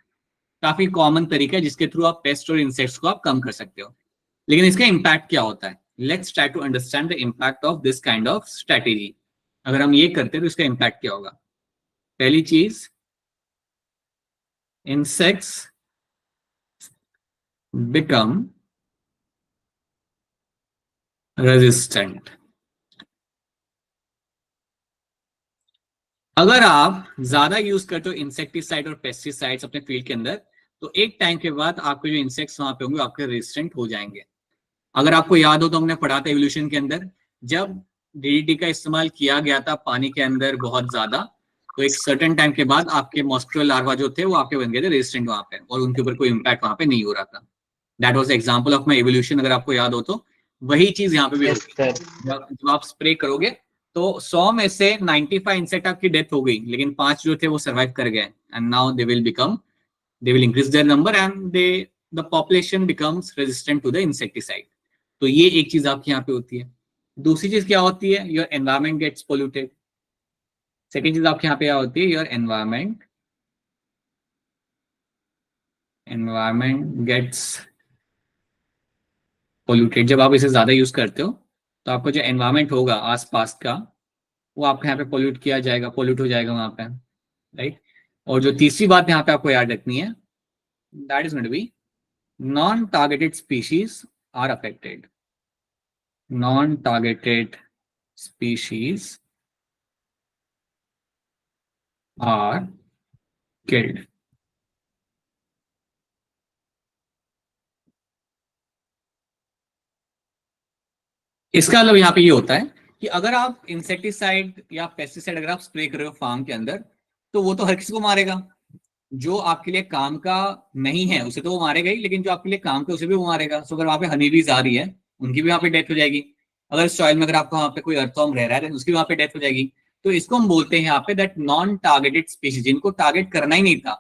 काफी कॉमन तरीका है जिसके थ्रू आप पेस्ट और इंसेक्ट्स को आप कम कर सकते हो। लेकिन इसका इम्पैक्ट क्या होता है, let's try to understand the impact of this kind of strategy. अगर हम ये करते हैं तो इसका इम्पैक्ट क्या होगा। पहली चीज, इंसेक्ट्स बिकम रेजिस्टेंट। अगर आप ज्यादा यूज करते हो इंसेक्टिसाइड और पेस्टिसाइड्स अपने फील्ड के अंदर, तो एक टाइम के बाद आपके जो इंसेक्ट्स वहां पे होंगे आपके रेजिस्टेंट हो जाएंगे। अगर आपको याद हो तो हमने पढ़ा था एवोल्यूशन के अंदर, जब DDT का इस्तेमाल किया गया था पानी के अंदर बहुत ज्यादा, तो एक सर्टेन टाइम के बाद आपके मॉस्किटो लार्वा जो थे वो आपके बन गए थे रेजिस्टेंट वहां पे, और उनके ऊपर कोई इम्पैक्ट वहां पे नहीं हो रहा था। That was example of my evolution. अगर आपको याद हो तो वही चीज यहाँ पे भी होगी। जब आप स्प्रे करोगे तो 100 में से 95 इंसेक्ट आपकी डेथ हो गई, लेकिन 5 जो थे वो सर्वाइव कर गए, and now they will increase their number and the population becomes resistant to the insecticide. तो ये एक चीज आपकी यहाँ पे होती है। दूसरी चीज क्या होती है, your environment gets polluted. Second चीज आपके यहाँ पे क्या होती है, योर एनवायरमेंट गेट्स पोल्यूटेड। जब आप इसे ज्यादा यूज करते हो तो आपका जो एनवायरमेंट होगा आसपास का, वो आपके यहाँ पे पोल्यूट हो जाएगा वहां पे, राइट। और जो तीसरी बात यहाँ पे आपको याद रखनी है, that is going to be non targeted species are affected. Non-targeted species are killed. इसका मतलब यहाँ पे ये होता है कि अगर आप इंसेक्टिसाइड या पेस्टिसाइड अगर आप स्प्रे कर रहे हो फार्म के अंदर, तो वो तो हर किसी को मारेगा। जो आपके लिए काम का नहीं है उसे तो वो मारेगा ही, लेकिन जो आपके लिए काम का उसे भी वो मारेगा। सो अगर वहां पे हनीबीज आ रही है, उनकी भी वहां पे डेथ हो जाएगी। अगर सॉइल में अगर आपको वहां पे कोई अर्थवर्म रह रहा है, उसकी वहां पे डेथ हो जाएगी। तो इसको हम बोलते हैं यहाँ पे दैट नॉन टारगेटेड स्पीशीज, जिनको टारगेट करना ही नहीं था,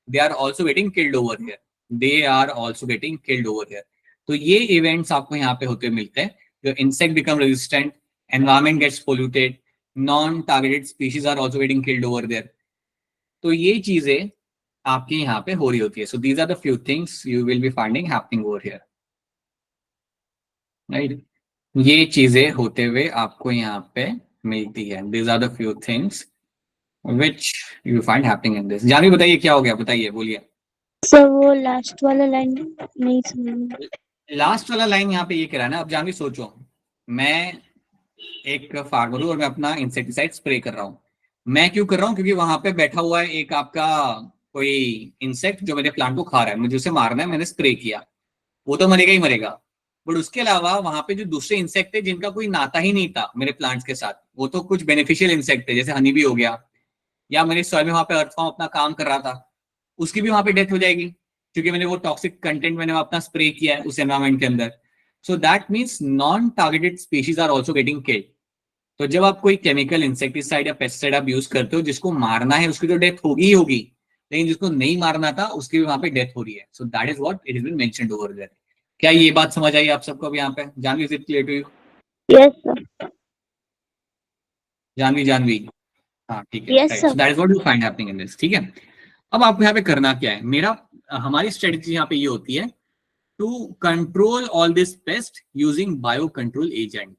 they are also getting killed over here. They are also getting killed over here. तो ये इवेंट्स आपको यहाँ पे होते मिलते हैं. The insect become resistant, environment gets polluted, non-targeted species are also getting killed over there. तो ये चीजें आपके यहाँ पे हो रही होती है. So these are the few things you will be finding happening over here. Right? ये चीजें होते हुए आपको यहाँ पे मिलती है. These are the few things which you find happening in this. Janvi बताइए क्या हो गया, बताइए, बोलिए. सर वो लास्ट वाला लाइन नहीं समझ. लास्ट वाला लाइन यहाँ पे ये कह रहा है ना. अब जानवी सोचो, मैं एक फार्मर हूँ और मैं अपना इंसेक्टिसाइड स्प्रे कर रहा हूँ. मैं क्यों कर रहा हूँ? क्योंकि वहां पे बैठा हुआ है एक आपका कोई इंसेक्ट जो मेरे प्लांट को खा रहा है, मुझे उसे मारना है, मैंने स्प्रे किया, वो तो मरेगा ही मरेगा. बट उसके अलावा वहां पे जो दूसरे इंसेक्ट थे जिनका कोई नाता ही नहीं था मेरे प्लांट्स के साथ, वो तो कुछ बेनिफिशियल इंसेक्ट थे, जैसे हनी भी हो गया, या मेरे सॉइल में वहां पे अर्थफॉर्म अपना काम कर रहा था, उसकी भी वहां पे डेथ हो जाएगी क्योंकि मैंने वो टॉक्सिक कंटेंट मैंने अपना स्प्रे किया है उस एनवायरमेंट के अंदर. So that means non targeted species are also getting killed. तो जब आप कोई केमिकल इंसेक्टिसाइड या पेस्टिसाइड आप यूज करते हो, जिसको मारना है उसकी तो डेथ होगी ही होगी, लेकिन जिसको नहीं मारना था उसकी भी वहां पे डेथ हो रही है. So that is what it is been mentioned over there. क्या ये बात समझ आई आप सबको अब यहाँ पे? Janvi, is it clear to you? Yes sir. Janvi, हाँ ठीक है. Yes, sir. So that is what you find happening in this. ठीक है. अब आपको यहाँ पे करना क्या है? हमारी स्ट्रेटजी यहाँ पे ये होती है to control all this pest using bio control agent.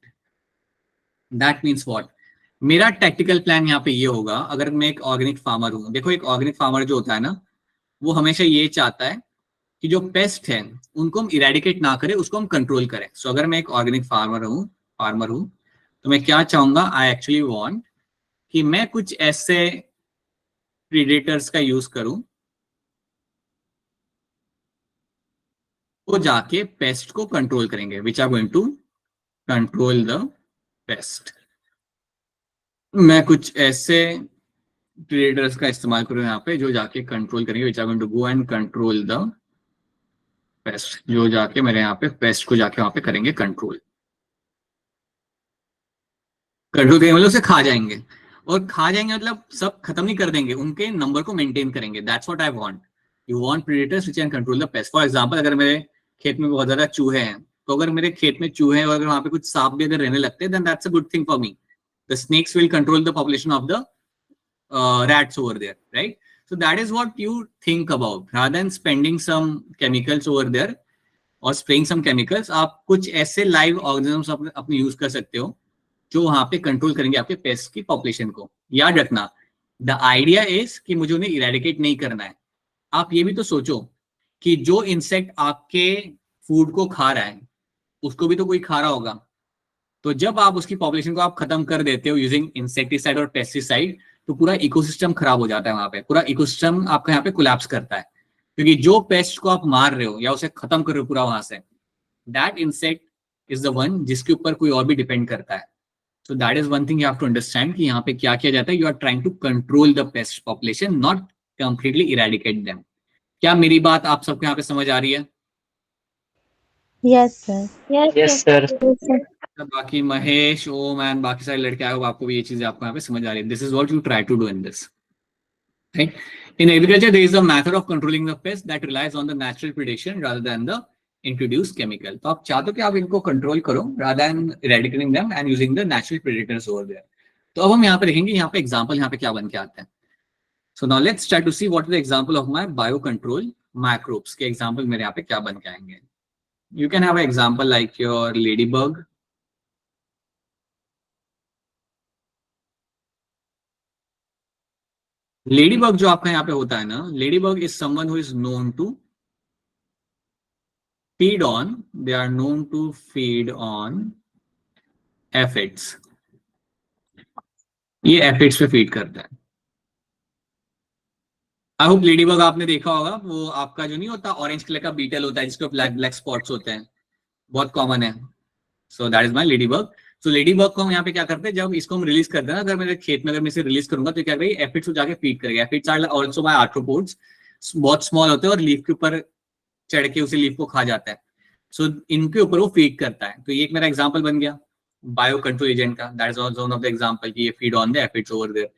That means what? मेरा टैक्टिकल प्लान यहाँ पे ये होगा. अगर मैं एक ऑर्गेनिक फार्मर हूँ, देखो एक ऑर्गेनिक फार्मर जो होता है ना, वो हमेशा ये चाहता है कि जो पेस्ट है उनको हम इरेडिकेट ना करें, उसको हम कंट्रोल करें. सो अगर मैं एक ऑर्गेनिक फार्मर हूँ तो मैं क्या चाहूंगा? आई एक्चुअली वांट कि मैं कुछ ऐसे प्रीडेटर्स का यूज करूं वो जाके पेस्ट को कंट्रोल करेंगे, which are going to control the pest. मैं कुछ ऐसे प्रीडेटर्स का इस्तेमाल करूं यहाँ पे जो जाके कंट्रोल करेंगे, which are going to go and control the pest, जो जाके मेरे यहाँ पे पेस्ट को जाके वहां पे करेंगे कंट्रोल करेंगे, मतलब उसे खा जाएंगे. और खा जाएंगे मतलब सब खत्म नहीं कर देंगे, उनके नंबर को मेंटेन करेंगे. That's what I want. You want predators which can control the paste. For example, अगर मेरे खेत में बहुत ज्यादा चूहे हैं, तो अगर मेरे खेत में चूहे हैं और अगर वहां पे कुछ सांप भी अगर रहने लगते हैं, then that's a good thing for me. The snakes will control the population of the rats over there, right? So that is what you think about. Rather than spending some chemicals over there or spraying some chemicals, आप कुछ ऐसे live organisms अपने use कर सकते हो जो वहां पे कंट्रोल करेंगे आपके पेस्ट की पॉपुलेशन को. याद रखना, द आइडिया इज कि मुझे उन्हें इरेडिकेट नहीं करना है. आप ये भी तो सोचो कि जो इंसेक्ट आपके फूड को खा रहा है उसको भी तो कोई खा रहा होगा. तो जब आप उसकी पॉपुलेशन को आप खत्म कर देते हो यूजिंग इंसेक्टिसाइड और पेस्टिसाइड, तो पूरा इकोसिस्टम खराब हो जाता है. वहां पे पूरा इकोसिस्टम आपका यहाँ पे कोलैप्स करता है, क्योंकि जो पेस्ट को आप मार रहे हो या उसे खत्म कर रहे हो पूरा वहां से, that insect is the one जिसके ऊपर कोई और भी डिपेंड करता है. So that is one thing you have to understand कि यहाँ पे क्या किया जाता है. You are trying to control the pest population, not completely eradicate them. क्या मेरी बात आप सबको यहाँ पे समझ आ रही है? Yes sir. Yes sir. बाकी महेश, ओम एंड बाकी सारे लड़के आए हो, आपको भी ये चीजें आपको यहाँ पे समझ आ रही है. This is what you try to do in this. Right? In agriculture, there is a method of controlling the pest that relies on the natural predation rather than the introduced chemical. तो आप चाहते हो कि आप इनको control करो rather than eradicating them and using the natural predators over there. तो अब हम यहाँ पे देखेंगे यहाँ पे एग्जाम्पल यहाँ पे क्या बन के आते हैं. So now let's try to see what is the example of my biocontrol microbes. के एग्जाम्पल मेरे यहाँ पे क्या बन के आएंगे. You can have an example like your ladybug. Ladybug जो आपका यहाँ पे होता है ना, ladybug is someone who is known to feed on, they are known to feed on aphids. ये aphids पे फीड करता है. आई होप लेडीबग आपने देखा होगा, वो आपका जो नहीं होता ऑरेंज कलर का बीटल होता है जिसके ब्लैक ब्लैक स्पॉट्स होते हैं, बहुत कॉमन है. So that is my ladybug. So ladybug को हम यहाँ पे क्या करते हैं, जब इसको हम रिलीज करते हैं ना, अगर मेरे खेत में अगर मैं इसे रिलीज करूंगा तो क्या करेगी, एफिड्स को जाके फीड करेगा. Aphids are also my arthropods, बहुत स्मॉल होते हैं और लीफ के ऊपर चढ़ के उसे लीफ को खा जाता है. सो इनके ऊपर वो फीड करता है. तो ये एक मेरा एग्जांपल बन गया बायो कंट्रोल एजेंट का. That is also one of the example कि ये feed on the aphids over there.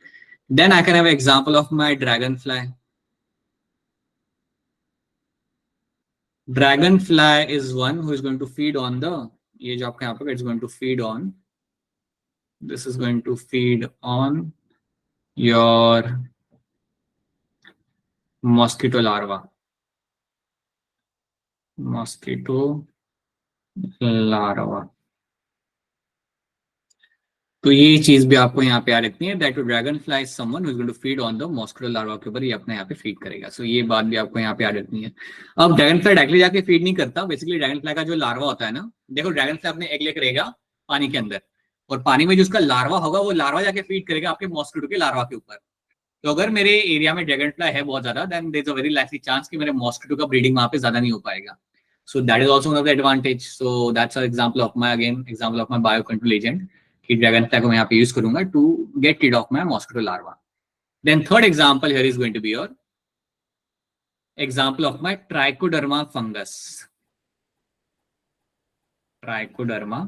Then I can have example of my dragonfly. Dragonfly is one who is going to feed on the, ये जो आपका यहाँ पे it's going to feed on, this is going to feed on your mosquito larva, mosquito larva. तो ये चीज भी आपको यहाँ पे याद रखनी है, that dragonfly someone who is going to feed on the mosquito larva के ऊपर ये अपने यहाँ पे फीड करेगा। सो ये बात भी आपको यहाँ पे याद रखनी है। अब ड्रैगन फ्लाई डायरेक्टली जाके फीड नहीं करता, बेसिकली ड्रैगन फ्लाई का जो लार्वा होता है ना, देखो ड्रैगन फ्लाई अपने एग लेकर रहेगा पानी के अंदर, और पानी में जो उसका लार्वा होगा वो लार्वा जाके फीड करेगा आपके मॉस्किटो के लार्वा के ऊपर। तो अगर मेरे एरिया में ड्रैगन फ्लाई है बहुत ज्यादा, then there is a very likely chance कि मेरे मॉस्किटो का ब्रीडिंग वहां पे ज्यादा नहीं हो पाएगा। So that is also one of the advantage. So that's an example of my, again, example of my biocontrol agent कि ड्रैगन फ्लाई को मैं यहाँ पे यूज करूंगा to get rid of my mosquito larva. Then third example here is going to be your example of my trichoderma fungus. Trichoderma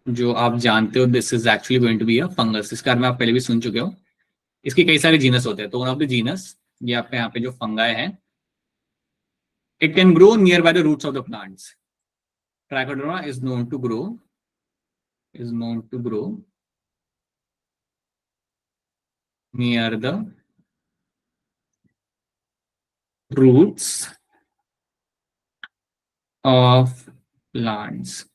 जो आप जानते हो, this is actually going to be a fungus. इसका में आप पहले भी सुन चुके हो। इसके कई सारे जीनस होते हैं, तो वन ऑफ द जीनस ये आपके यहाँ पे जो फंगाई है, it can grow nearby the roots of the plants. Trichoderma is known to grow near the roots of plants.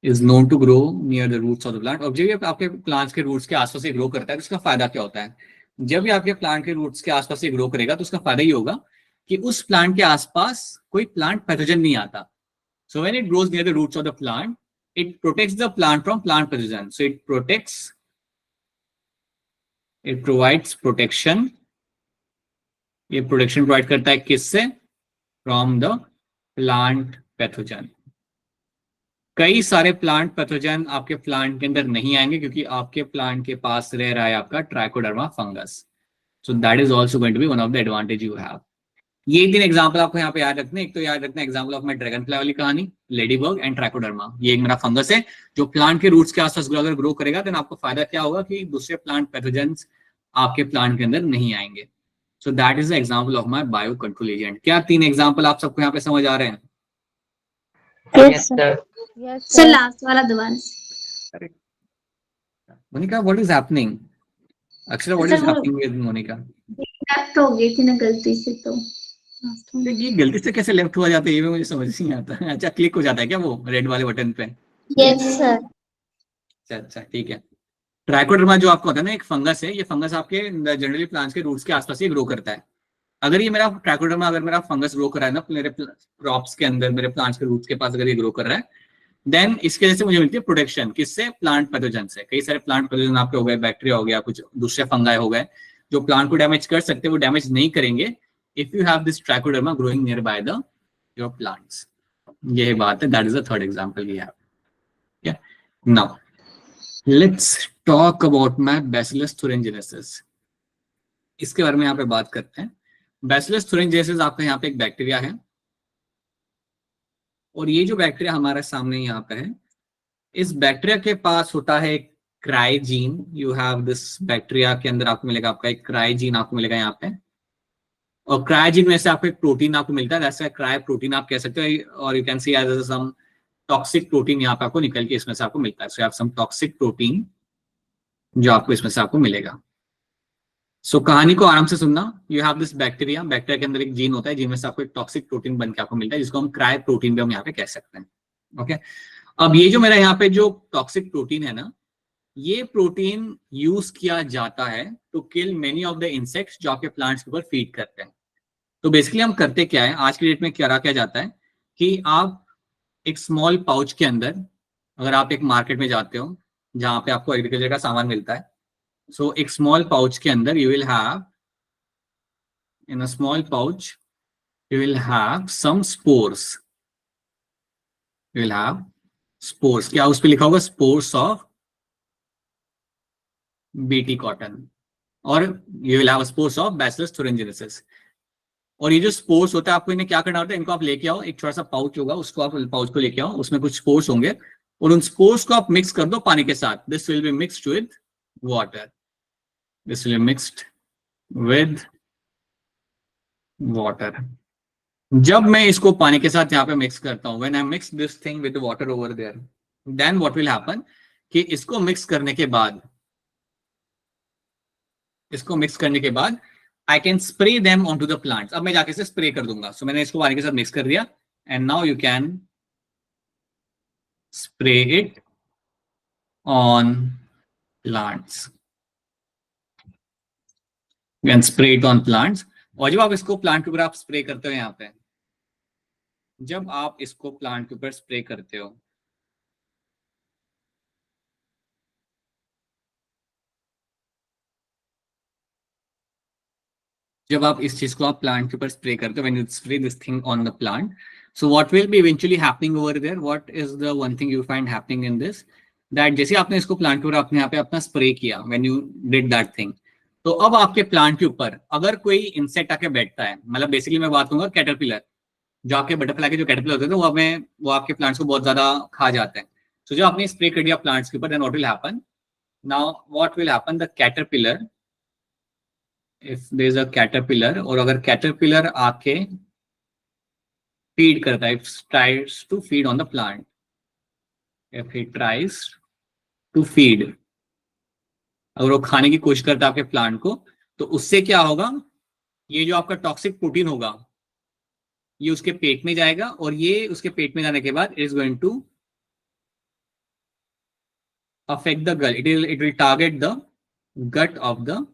Is known to grow near the roots of the plant. और जब ये आपके प्लांट्स के roots के आसपास से grow करता है तो उसका फायदा क्या होता है? जब ये आपके प्लांट के रूट्स के आसपास से ग्रो करेगा तो उसका फायदा ये होगा कि उस प्लांट के आसपास कोई प्लांट पैथोजन नहीं आता। So when it grows near the roots of the plant, it protects the plant from plant pathogen. So it provides protection. ये प्रोटेक्शन प्रोवाइड करता है किससे? From the plant pathogen. कई सारे प्लांट पैथोजन आपके plant के अंदर नहीं आएंगे क्योंकि आपके प्लांट के पास रह रहा है आपका trichoderma fungus. So that is also going to be one of the advantage you have. ये तीन एग्जांपल आपको यहाँ पे याद रखने। एक तो याद रखना example of my dragon fly वाली कहानी, लेडीबग एंड ट्राइकोडर्मा। ये एक मेरा फंगस है जो प्लांट के रूट्स के आसपास अगर ग्रो करेगा तो आपको फायदा क्या होगा कि दूसरे प्लांट पैथोजेंस आपके प्लांट के अंदर नहीं आएंगे। सो that is the example of my bio control agent. क्या तीन एग्जांपल आप सबको यहाँ पे समझ आ रहे हैं? Yes, sir. सर लास्ट वाला दोबारा। Monika, what is happening? Akshara, what is happening with Monika? Left हो गई थी ना गलती से, तो ये गलती से कैसे लेफ्ट हुआ जाता है ये भी मुझे समझ नहीं आता। अच्छा, क्लिक हो जाता है क्या वो रेड वाले बटन पे? Yes, sir. अच्छा ठीक है। ट्राइकोडर्मा जो आपको होता है ना, एक फंगस है। ये फंगस आपके जनरली प्लांट्स के रूट्स के आसपास ही ग्रो करता है। अगर ये मेरा ट्राइकोडर्मा, अगर मेरा फंगस ग्रो कर रहा है ना मेरे क्रॉप्स के अंदर, मेरे प्लांट्स के रूट्स के पास अगर ये ग्रो कर रहा है, देन इसके वजह से मुझे मिलती है प्रोटेक्शन। किससे? प्लांट पैथोजन से। कई सारे प्लांट पैथोजन आपके हो गए, बैक्टीरिया हो गया, कुछ दूसरे फंगाई हो गए जो प्लांट को डैमेज कर सकते हैं, वो डैमेज नहीं करेंगे if you have this trichoderma growing nearby your plants. ये बात है, that is the third example we have. Yeah. Now let's talk about my Bacillus thuringiensis. इसके बारे में यहाँ पे बात करते हैं। Bacillus thuringiensis आपका यहाँ पे एक बैक्टीरिया है, और ये जो बैक्टीरिया हमारे सामने यहाँ पे है, इस बैक्टीरिया के पास होता है क्राइजीन। यू हैव दिस बैक्टीरिया के अंदर आपको मिलेगा आपका एक क्राइजीन आपको मिलेगा यहाँ पे, और क्रायोजीन में से आपको एक प्रोटीन आपको मिलता है, जैसे क्रायो प्रोटीन आप कह सकते हो, और you can see as some toxic protein यहाँ पे आपको निकल के इसमें से आपको मिलता है। So you have some toxic protein जो आपको इसमें से आपको मिलेगा। सो कहानी को आराम से सुनना। You have this bacteria, bacteria के अंदर एक जीन होता है जिनमें से आपको एक टॉक्सिक प्रोटीन बन के आपको मिलता है, जिसको हम क्रायो प्रोटीन भी हम यहाँ पे कह सकते हैं। ओके, अब ये जो मेरा यहाँ पे जो टॉक्सिक प्रोटीन है ना, ये प्रोटीन यूज किया जाता है to kill many of the insects जो आपके प्लांट्स के ऊपर फीड करते हैं। तो बेसिकली हम करते क्या है, आज की डेट में क्या जाता है कि आप एक स्मॉल पाउच के अंदर, अगर आप एक मार्केट में जाते हो जहां पे आपको एग्रीकल्चर का सामान मिलता है, सो एक स्मॉल पाउच के अंदर you will have, in a small pouch you will have some spores. You will have spores. क्या उस पर लिखा होगा? स्पोर्स ऑफ बीटी कॉटन, और you will have spores of bacillus thuringiensis। और ये जो स्पोर्स होता है, आपको इन्हें क्या करना होता है? इनको आप लेके आओ, एक छोटा सा पाउच होगा, उसको आप पाउच को लेके आओ, उसमें कुछ स्पोर्स होंगे, और उन स्पोर्स को आप मिक्स कर दो पानी के साथ। This will be mixed with water. This will be mixed with water. जब मैं इसको पानी के साथ यहाँ पे मिक्स करता हूँ, when I mix this thing with water over there, then what will happen कि इसको मिक्स करने के बाद, I can spray them on to the plants. अब मैं जाके इसे स्प्रे कर दूंगा। सो मैंने इसको पानी के साथ मिक्स कर दिया, and now you can spray it on plants, you can spray it on plants. और जब आप इसको प्लांट के ऊपर आप स्प्रे करते हो, यहाँ पे जब आप इसको प्लांट के ऊपर स्प्रे करते हो, जब आप इस चीज को आप प्लांट के ऊपर स्प्रे करते हो, when you spray this thing on the plant, so what will be eventually happening over there, what is the one thing you find happening in this, that जैसे आपने इसको प्लांट के ऊपर अपने यहाँ पे अपना स्प्रे किया, when you did that thing, तो अब आपके प्लांट के ऊपर अगर कोई इंसेक्ट आके बैठता है, मतलब बेसिकली मैं बात करूंगा कैटरपिलर, जो आपके बटरफ्लाई के जो कैटरपिलर होते हैं वो आपके प्लांट्स को बहुत ज्यादा खा जाते हैं। तो जो आपने स्प्रे कर दिया प्लांट्स के ऊपर, then what will happen, now what will happen, the caterpillar, if there is a caterpillar, और अगर कैटरपिलर आके फीड करता है, if tries to feed on the plant, if he tries to feed, अगर वो खाने की कोशिश करता है आपके प्लांट को, तो उससे क्या होगा, ये जो आपका टॉक्सिक प्रोटीन होगा ये उसके पेट में जाएगा, और ये उसके पेट में जाने के बाद it is going to affect the gut, it will target the gut of the,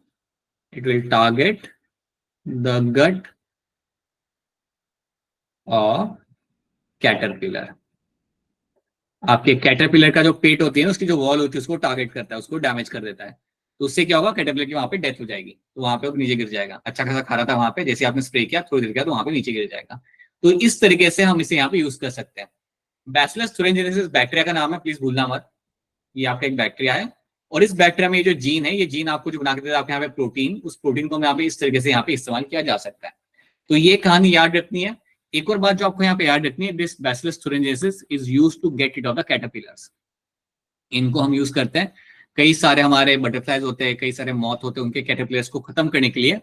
it will target the gut of caterpillar। आपके कैटरपिलर का जो पेट होती है ना, उसकी जो वॉल होती है, उसको टारगेट करता है, उसको डैमेज कर देता है। तो उससे क्या होगा, कैटरपिलर की वहां पे डेथ हो जाएगी, तो वहां पे वो नीचे गिर जाएगा। अच्छा खासा खा रहा था वहां पे, जैसे आपने स्प्रे किया थोड़ी देर किया तो वहां पे नीचे गिर जाएगा। तो इस तरीके से हम इसे यहाँ पे यूज कर सकते हैं। बैसिलस thuringiensis बैक्टीरिया का नाम है, प्लीज भूलना मत, ये आपका एक बैक्टीरिया है। और इस बैक्टीरिया में ये जो जीन है, ये जीन आपको जो बना के देता है आपके यहाँ पे प्रोटीन, उस प्रोटीन को यहाँ पे इस तरीके से यहाँ पे इस्तेमाल किया जा सकता है। तो ये कहानी याद रखनी है। एक और बात जो आपको यहाँ पे याद रखनी है, this bacillus thuringiensis is used to get rid of the caterpillars. इनको हम यूज करते हैं, कई सारे हमारे बटरफ्लाइज होते हैं, कई सारे मॉथ होते हैं, उनके कैटरपिलर्स को खत्म करने के लिए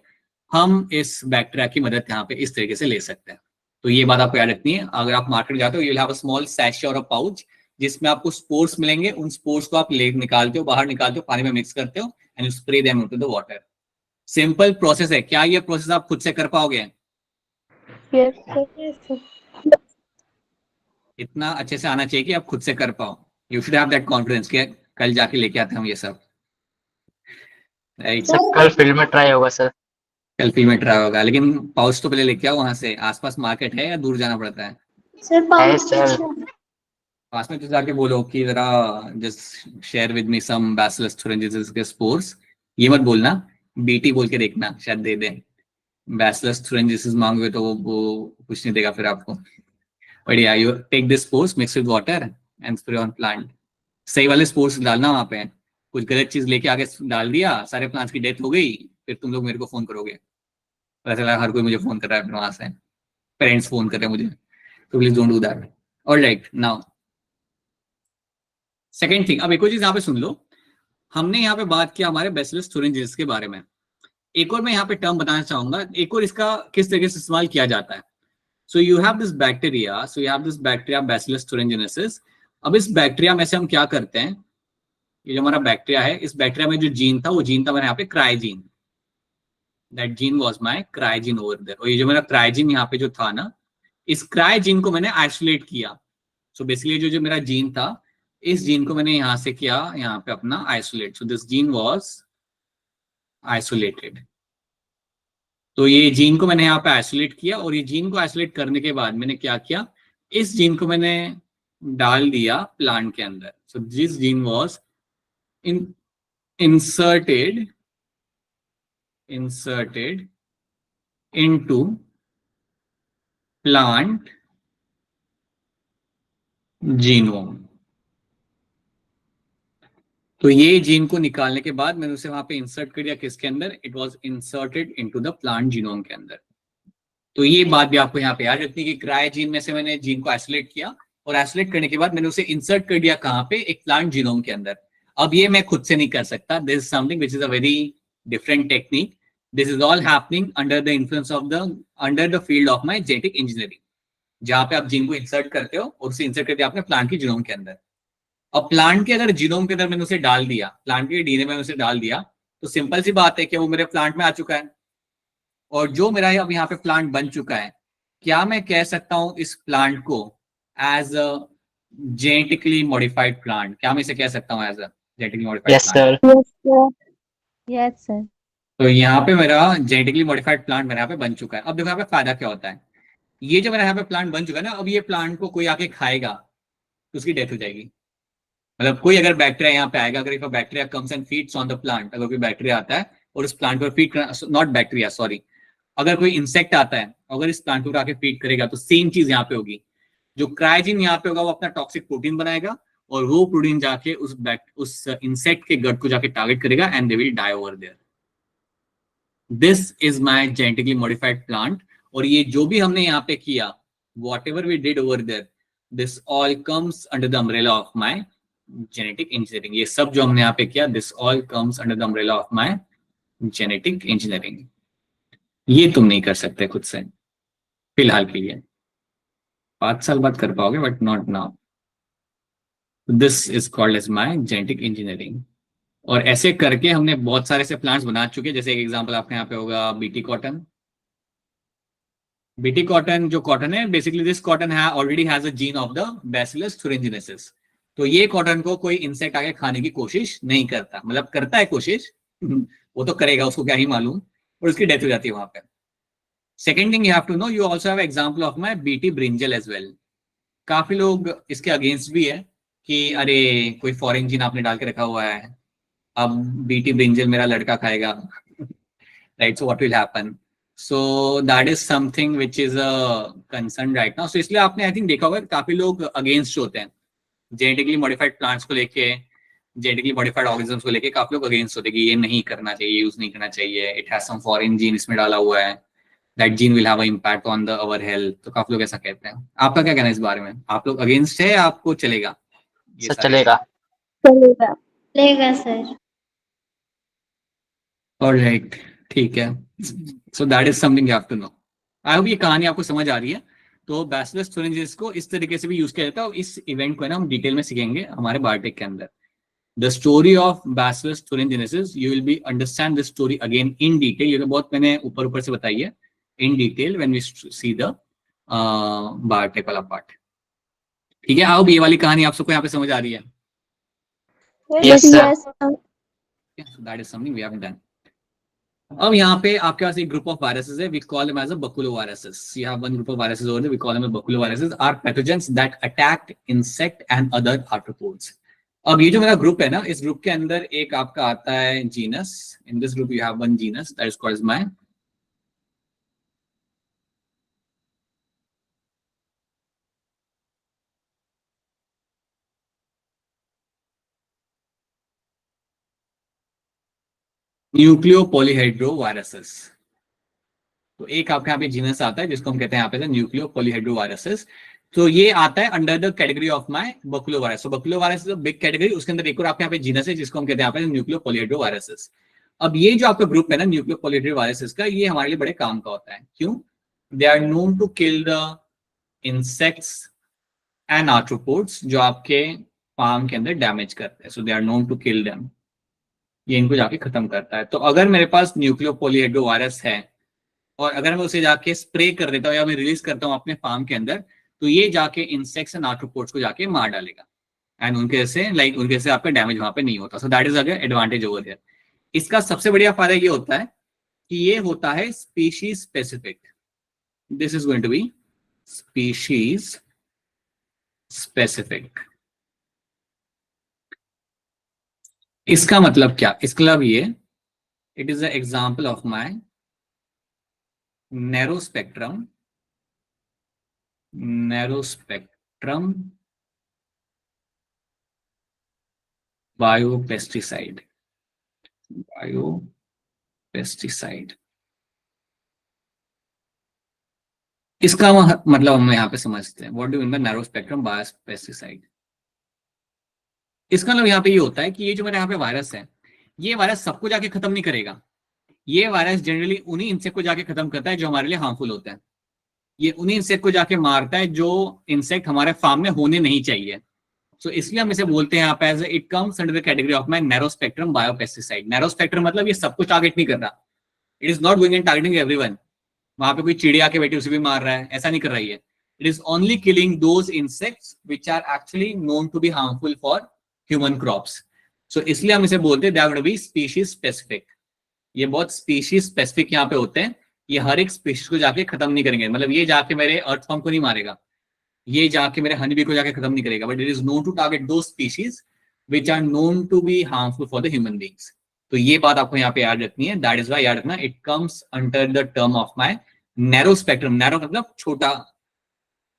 हम इस बैक्टीरिया की मदद यहाँ पे इस तरीके से ले सकते हैं। तो ये बात आपको याद रखनी है। अगर आप मार्केट जाते हो, you will have a small sachet और अ पाउच, जिसमें आपको स्पोर्स मिलेंगे। उन स्पोर्स को आप ले निकालते हो, बाहर निकालते हो, पानी में मिक्स करते हो, and you spray them into the water. Simple process है। क्या ये प्रोसेस आप खुद से कर पाओगे? Yes, sir. Yes, sir. इतना अच्छे से आना चाहिए कि आप खुद से कर पाओ। You should have that confidence कि कल जाके लेके आते हैं हम ये सब, राइट? Sir, कल फील्ड में ट्राई होगा सर। कल फील्ड में ट्राई होगा, लेकिन पाउच तो पहले लेके आओ वहां से। आसपास मार्केट है या दूर जाना पड़ता है? sir, है pouch. सर। पास में तो जाके बोलो कि जरा just share with me some bacillus thuringiensis के स्पोर्स। ये मत बोलना, बीटी बोल के देखना, शायद दे दे। बैसिलस thuringiensis मांगोगे तो वो कुछ नहीं देगा फिर आपको। बढ़िया, you take this spores, mix with water and spray on plant. सही वाले स्पोर्स डालना वहां पे। कुछ गलत चीज लेके आगे डाल दिया, सारे प्लांट्स की डेथ हो गई, फिर तुम लोग मेरे को फोन करोगे। पता चला हर कोई मुझे फोन कर रहा है, फिर वहां से पेरेंट्स फोन कर रहे हैं मुझे। तो please don't do that. Alright, now second thing. अब एक और चीज यहाँ पे सुन लो। हमने यहाँ पे बात किया हमारे बैसिलस thuringiensis के बारे में। एक और मैं यहाँ पे टर्म बताना चाहूंगा, एक और इसका किस तरीके से इस्तेमाल किया जाता है। So you have this bacteria bacillus thuringiensis। अब इस बैक्टीरिया में से हम क्या करते हैं, ये जो हमारा बैक्टीरिया है, इस बैक्टीरिया में जो जीन था, वो जीन था मेरे यहाँ पे cry gene. That gene was my cry gene over there. और ये जो मेरा क्राइजीन यहाँ पे जो था ना, इस क्राइजीन को मैंने आइसोलेट किया। सो बेसिकली जो मेरा जीन था, इस जीन को मैंने यहां से किया यहाँ पे अपना isolate. So this gene was isolated. तो ये जीन को मैंने यहाँ पे आइसोलेट किया, और ये जीन को आइसोलेट करने के बाद मैंने क्या किया, इस जीन को मैंने डाल दिया प्लांट के अंदर। So this gene was inserted into plant genome। तो ये जीन को निकालने के बाद मैंने उसे वहां पे इंसर्ट कर दिया, किसके अंदर? It was inserted into the plant genome के अंदर। तो ये बात भी आपको यहाँ पे याद रखनी कि क्राई जीन में से मैंने जीन को आइसोलेट किया, और आइसोलेट करने के बाद मैंने उसे इंसर्ट कर दिया कहाँ पे? एक प्लांट जीनोम के अंदर। अब ये मैं खुद से नहीं कर सकता, this is something which is a very different technique this is all happening under the influence of the under the field of my genetic engineering, जहां पे आप जीन को इंसर्ट करते हो और उसे इंसर्ट करते हो आपने प्लांट की जीनोम के अंदर। और प्लांट के अगर जीनोम के अंदर मैंने उसे डाल दिया, प्लांट के डीएनए में उसे डाल दिया, तो सिंपल सी बात है कि वो मेरे प्लांट में आ चुका है। और जो मेरा अब यहाँ पे प्लांट बन चुका है, क्या मैं कह सकता हूं इस प्लांट को as a genetically modified plant? क्या मैं इसे कह सकता हूँ as a genetically modified Yes, plant? sir. Yes, sir. Yes, sir. तो यहाँ पे मेरा जेनेटिकली मॉडिफाइड प्लांट मेरे यहाँ पे बन चुका है। अब देखो यहाँ पे फायदा क्या होता है, ये जो मेरा यहाँ पे प्लांट बन चुका है ना, अब ये प्लांट को कोई आके खाएगा तो उसकी डेथ हो जाएगी। मतलब कोई अगर बैक्टीरिया यहाँ पे आएगा, अगर if a bacteria comes and feeds on the plant, अगर कोई बैक्टीरिया आता है और उस प्लांट पर फीड नॉट बैक्टीरिया सॉरी, अगर कोई इंसेक्ट आता है अगर इस प्लांट को आके फीड करेगा, तो सेम चीज यहाँ पे होगी। जो क्रायोजीन यहाँ पे होगा वो अपना टॉक्सिक प्रोटीन बनाएगा और वो प्रोटीन जाके उस इंसेक्ट के गट को जाके टारगेट करेगा and they will die over there. This is my genetically modified plant. और ये जो भी हमने यहाँ पे किया, whatever we did over there, this all comes under the umbrella of my genetic engineering. ये सब जो हमने यहाँ पे किया, this all comes under the umbrella of my genetic engineering. ये तुम नहीं कर सकते खुद से फिलहाल के लिए, 5 साल बाद कर पाओगे but not now. This is called as my genetic engineering. और ऐसे करके हमने बहुत सारे से प्लांट्स बना चुके हैं। जैसे एक एग्जांपल आपके यहाँ पे होगा बीटी कॉटन। बीटी कॉटन जो कॉटन है, basically this cotton already has a gene of the bacillus thuringiensis। तो ये कॉटन को कोई इंसेक्ट आके खाने की कोशिश नहीं करता, मतलब करता है कोशिश वो तो करेगा, उसको क्या ही मालूम, और उसकी डेथ हो जाती है वहां पे। Second thing you have to know, you also have example of my BT brinjal as well. काफी लोग इसके अगेंस्ट भी है कि अरे कोई फॉरेन जीन आपने डाल के रखा हुआ है, अब बीटी ब्रिंजल मेरा लड़का खाएगा, right? So what will happen? So that is something which is a concern right now. So इसलिए आपने आई थिंक देखा होगा काफी लोग अगेंस्ट होते हैं जेनेटिकली मॉडिफाइड प्लांट्स को लेके, जेनेटिकली मॉडिफाइड ऑर्गेनिजम्स को लेके काफी लोग अगेंस्ट होते हैं कि ये नहीं करना चाहिए, यूज नहीं करना चाहिए, it has some foreign gene इसमें डाला हुआ है, that gene will have a impact on the our health. तो काफी लोग ऐसा कहते हैं। आपका क्या कहना है इस बारे में? आप लोग अगेंस्ट है या आपको चलेगा ये सर सारी चलेगा। चलेगा चलेगा सर। ऑलराइट, ठीक है। So that is something you have to know. I hope ये कहानी आपको समझ आ रही है। तो बैसिलस thuringiensis को इस तरीके से भी यूज किया जाता है और इस इवेंट को है ना हम डिटेल में सीखेंगे हमारे बायोटेक के अंदर। The story of bacillus thuringiensis, you will be understand this story again in detail. ये तो बहुत मैंने ऊपर ऊपर से बताई है, in detail when we see the biotech वाला पार्ट। ठीक है, आओ ये वाली कहानी आप सबको यहाँ पे समझ आ रही है? Yes, sir. Yes, sir. That is something we have done. अब यहाँ पे आपके पास एक ग्रुप ऑफ वायरसेस है, we call them as a baculoviruses. You have one group of viruses over there, we call them baculoviruses are pathogens that attack insect and other arthropods. अब ये जो मेरा ग्रुप है ना, इस ग्रुप के अंदर एक आपका आता है जीनस। In this group you have one genus that is called my nucleopolyhedroviruses. तो एक आपके यहाँ पे जीनस आता है जिसको हम कहते हैं यहाँ पे न्यूक्लियोपॉलीहेड्रोवायरसेस। तो ये आता है under the category of my baculovirus. तो baculovirus is a big category, उसके अंदर एक और आपके यहाँ पे जीनस है जिसको हम कहते हैं यहाँ पे न्यूक्लियोपॉलीहेड्रोवायरसेस। अब ये जो आपका ग्रुप है ना न्यूक्लियोपॉलीहेड्रोवायरसेस का, ये हमारे लिए बड़े काम का होता है। क्यों? They are known to kill the insects and arthropods जो आपके फार्म के अंदर डैमेज करते हैं। So they are known to kill them, ये इनको जाके खत्म करता है। तो अगर मेरे पास न्यूक्लियोपॉलीहेड्रोवायरस है और अगर मैं उसे जाके स्प्रे कर देता हूँ या मैं रिलीज करता हूँ अपने फार्म के अंदर, तो ये जाके इंसेक्ट्स एंड आर्थ्रोपोड्स को जाके मार डालेगा एंड उनके से आपका डैमेज वहां पे नहीं होता। सो दैट इज अगर एडवांटेज ओवर देयर। इसका सबसे बढ़िया फायदा ये होता है कि ये होता है species specific. This is going to be species specific. इसका मतलब क्या? इसका मतलब ये, it is a example of my narrow spectrum biopesticide। इसका मतलब हम यहाँ पे समझते हैं what do mean by narrow spectrum biopesticide. इसका मतलब यहाँ पे ये होता है कि ये जो मेरे यहाँ पे वायरस है, ये वायरस सबको जाके खत्म नहीं करेगा। ये वायरस जनरली उन्हीं इंसेक्ट को जाके खत्म करता है जो हमारे लिए हार्मफुल होते हैं। ये उन्हीं इंसेक्ट को जाके मारता है जो इंसेक्ट हमारे फार्म में होने नहीं चाहिए। सो इसलिए हम इसे बोलते हैं यहाँ पे as it comes under the category of my narrow spectrum biopesticide. Narrow spectrum मतलब ये सब कुछ टारगेट नहीं कर रहा, it is not going and targeting everyone. वहां पे कोई चिड़िया के बेटे उसे भी मार रहा है, ऐसा नहीं कर रही है। It is only killing those insects which are actually known to be harmful for human crops. So इसलिए हम इसे बोलते हैं they are going to be species specific. ये बहुत स्पीशीज स्पेसिफिक यहाँ पे होते हैं, ये हर एक स्पीशीज को जाके खत्म नहीं करेंगे। मतलब ये जाके मेरे अर्थवर्म को नहीं मारेगा, ये जाके मेरे हनी बी को जाके खत्म नहीं करेगा, but it is known to target those species which are known to be harmful for the human beings. तो ये बात आपको यहाँ पे याद रखनी है, दैट इज व्हाई याद रखना it comes under the term of my narrow spectrum. Narrow मतलब छोटा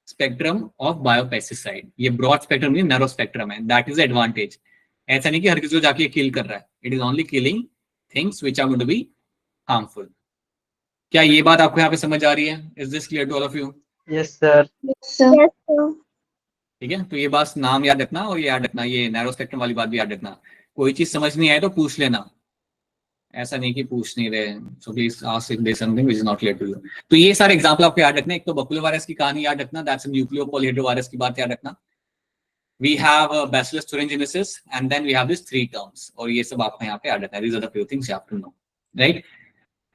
स्पेक्ट्रम ऑफ बायोपेस्टिसाइड, ये ब्रॉड स्पेक्ट्रम नहीं, नैरो स्पेक्ट्रम है। That is advantage. ऐसा नहीं कि हर किसी को जाके किल कर रहा है, it is only killing things which are going to be harmful. क्या ये बात आपको यहाँ पे समझ आ रही है? Is this clear to all of you? Yes, sir. Yes, sir. ठीक है, तो ये बात नाम याद रखना और ये याद रखना, ये नैरो स्पेक्ट्रम वाली बात भी याद रखना। कोई चीज समझ नहीं आए तो पूछ लेना, ऐसा नहीं कि पूछ नहीं रहे। So please ask if there is something which is not clear to you. तो ये सारे एग्जांपल आपको याद रखना। एक तो बकुलो वायरस की कहानी याद रखना, दैट्स अ न्यूक्लियोपोलिएड्रो वायरस की बात याद रखना। We have bacillus thuringiensis and then we have this three terms, और ये सब आपको यहाँ पे याद रखना है। These are the few things you have to know, right?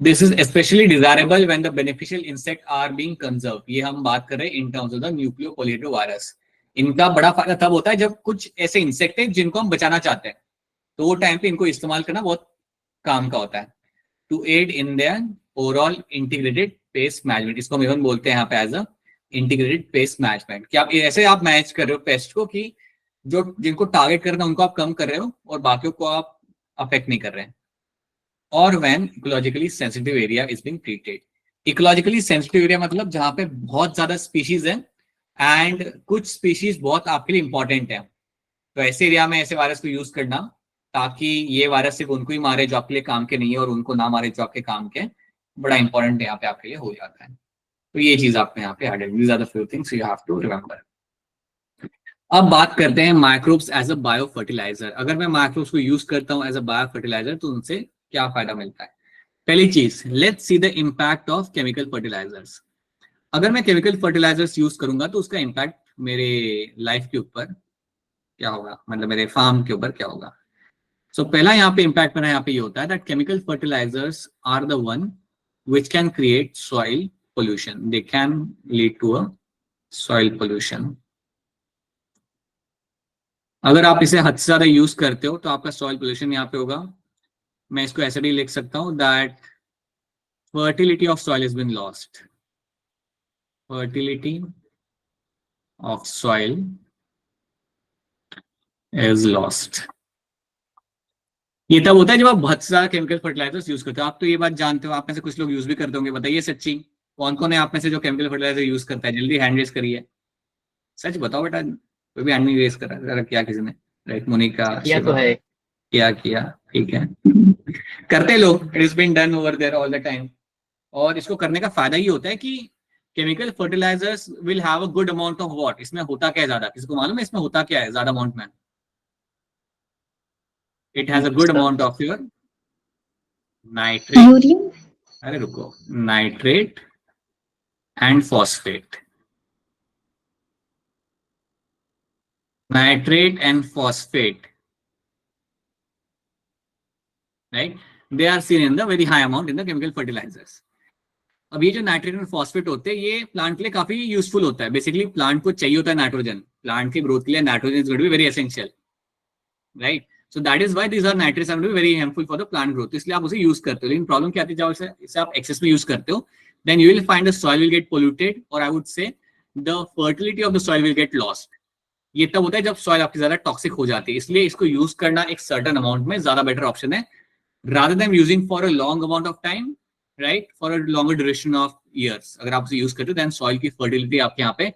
This is specially desirable when the beneficial insect are being conserve. ये हम बात कर रहे हैं in terms of the nucleopolyhedrovirus. इनका बड़ा फायदा तब होता है जब कुछ ऐसे इंसेक्ट है जिनको हम बचाना चाहते हैं, तो वो टाइम पे इनको इस्तेमाल करना बहुत काम का होता है। To add in their overall integrated pest management, इसको हम इवन बोलते हैं यहाँ पे as a integrated pest management. कि आप ऐसे आप मैनेज कर रहे हो पेस्ट को कि जो जिनको टारगेट करना उनको आप कम कर रहे हो और बाकियों को आप अफेक्ट नहीं कर रहे हैं। और when ecologically sensitive area is being treated. Ecologically sensitive area मतलब जहां पे बहुत ज्यादा स्पीशीज है एंड कुछ स्पीशीज बहुत आपके लिए इंपॉर्टेंट है, तो ऐसे एरिया में ऐसे वायरस को यूज करना ताकि ये वायरस सिर्फ उनको ही मारे जो आपके लिए काम के नहीं है और उनको ना मारे जो आपके काम के, बड़ा इंपॉर्टेंट यहाँ पे आपके लिए हो जाता है। तो ये चीज आपको यहाँ पे ऐड है। These are the few things you have to remember. अब बात करते हैं microbes as a bio fertiliser. अगर मैं माइक्रोब्स को यूज करता हूँ एज अ बायो फर्टिलाइजर तो उनसे क्या फायदा मिलता है? पहली चीज, let's see the impact of chemical fertilizers. अगर मैं केमिकल फर्टिलाइजर्स यूज करूंगा तो उसका इम्पैक्ट मेरे लाइफ के ऊपर क्या होगा, मतलब मेरे फार्म के ऊपर क्या होगा? सो पहला यहाँ पे इम्पैक्ट मेरा यहाँ पे ये होता है that chemical fertilizers are the one which can create soil pollution. They can lead to a soil pollution. अगर आप इसे हद से ज्यादा यूज करते हो तो आपका सॉइल पोल्यूशन यहाँ पे होगा। मैं इसको ऐसे भी लिख सकता हूँ that fertility of soil is been lost. Fertility of soil is lost. ये तब होता है जब आप बहुत सारा केमिकल फर्टिलाइजर्स यूज करते हो। आप तो ये बात जानते हो, आप में से कुछ लोग यूज भी करते होंगे। बताइए सच्ची, कौन कौन है आप में से जो केमिकल फर्टिलाइजर यूज करता है? जल्दी हैंड रेज करिए, सच बताओ बेटा। कोई भी हैंड नहीं रेज कर रहा है, किया किसी ने? राइट, मोनिका, किया तो है। किया, ठीक है। करते लोग, it is been done over there all the time. और इसको करने का फायदा ये होता है कि chemical fertilizers will have a good amount of what. इसमें होता क्या है ज्यादा? किसी को मालूम है इसमें होता क्या है ज्यादा अमाउंट में? It has a good amount of your nitrate, urea, अरे रुको, nitrate and phosphate. Nitrate and phosphate, right, they are seen in the very high amount in the chemical fertilizers. अब ये जो नाइट्रेट और फॉस्फेट होते हैं ये प्लांट के लिए काफी यूजफुल होता है। बेसिकली प्लांट को चाहिए होता है नाइट्रोजन, प्लांट की ग्रोथ के लिए nitrogen is going to be very essential, right? So that is why these are nitrates are very helpful for the plant growth. इसलिए आप उसे यूज करते हो। लेकिन प्रॉब्लम क्या आती है जब इसे आप एक्सेस में यूज करते हो, then you will find the soil will get polluted और I would say the fertility of the soil will get lost. ये तब होता है जब सॉइल आपकी ज्यादा टॉक्सिक हो जाती है। इसलिए इसको यूज करना एक सर्टेन अमाउंट में ज्यादा बेटर ऑप्शन है rather than using for a long amount of time, right, for a longer duration of years। अगर आप उसे यूज करते हो then soil की fertility आपके यहाँ पे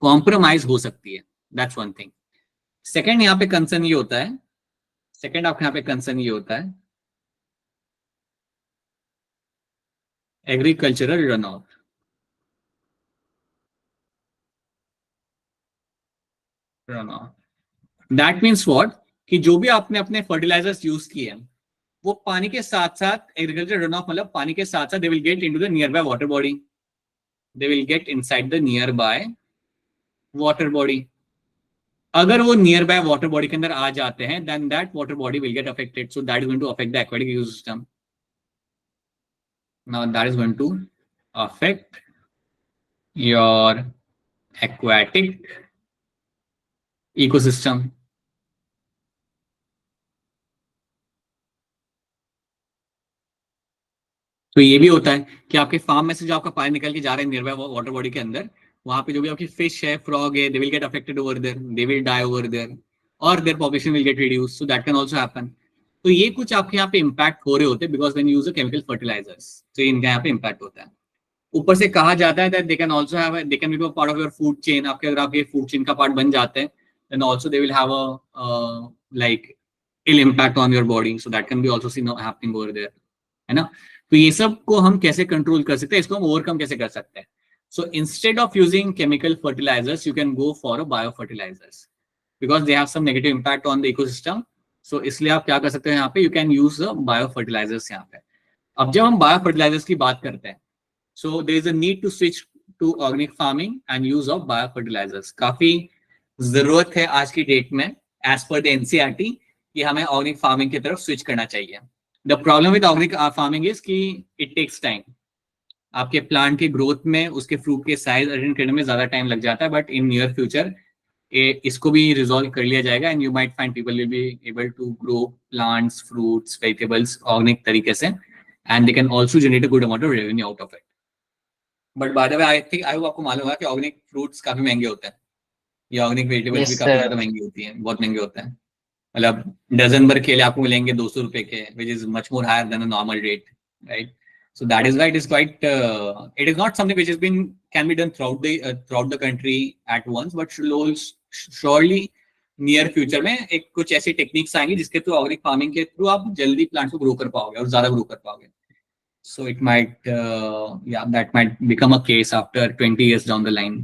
compromise हो सकती है। That's one thing। Second यहाँ पे concern ये होता है, second आपके यहाँ पे concern ये होता है agricultural runoff। That means what? कि जो भी आपने अपने fertilizers यूज किए हैं वो पानी के साथ साथ एग्रीकल्चर रन ऑफ मतलब पानी के साथ साथ दे will get into the near by water body, they will get inside the near by water body. अगर वो नियर बाय वाटर बॉडी के अंदर आ जाते हैं then that water body will get affected, so that is going to affect the aquatic ecosystem. Now that is going to affect your aquatic ecosystem. तो ये भी होता है कि आपके फार्म में से जो आपका पानी निकल के जा रहा है नियर बाय वाटर बॉडी के अंदर, वहां पे जो भी आपकी फिश है, फ्रॉग है, they will get affected over there, they will die over there और their population will get reduce, so that can also happen. तो ये कुछ आपके यहाँ पे इम्पैक्ट हो रहे होते हैं because when you use a chemical fertilizers, तो इनका यहाँ पे इम्पैक्ट होता है। ऊपर से कहा जाता है that they can also have, they can be part of your food chain. आपके अगर आप ये फूड चेन का पार्ट बन जाते हैं then also they will have a like ill impact on your body, so that can be also seen happening over there, है ना। तो ये सब को हम कैसे कंट्रोल कर सकते हैं, इसको हम ओवरकम कैसे कर सकते हैं। So instead of using chemical fertilisers you can go for a bio fertilisers because they have some negative impact on the ecosystem. So इसलिए आप क्या कर सकते हैं यहाँ पे, you can use bio fertilisers यहाँ पे। अब जब हम बायो फर्टिलाइजर्स की बात करते हैं, so there is a need to switch to organic farming and use of bio fertilizers. काफी जरूरत है आज की डेट में एज पर द एनसीईआरटी कि हमें ऑर्गेनिक फार्मिंग की तरफ स्विच करना चाहिए। The problem with organic farming is कि इट टेक्स टाइम। आपके प्लांट की ग्रोथ में, उसके फ्रूट के साइज अटेंड करने में ज्यादा टाइम लग जाता है, बट इन नियर फ्यूचर इसको भी रिजॉल्व कर लिया जाएगा and you might find people will be able to grow plants, fruits, vegetables organic तरीके से and they can also generate a good amount of revenue out of it. But by the way I think I hope आपको मालूम है कि organic fruits काफी महंगे होते हैं, या ऑर्गेनिक वेजिटेबल्स भी काफी ज्यादा महंगी होती है, बहुत महंगे होते हैं। मतलब डजन भर केले आपको मिलेंगे 200 रुपए के, which is much more higher than a normal rate, right? So that is why it is quite, it is not something which has been can be done throughout the country at once, but surely near future में एक कुछ ऐसी techniques आएंगी जिसके through organic farming के through आप जल्दी plant को ग्रो कर पाओगे और ज्यादा ग्रो कर पाओगे। So it might, that might become a case after 20 years down the line,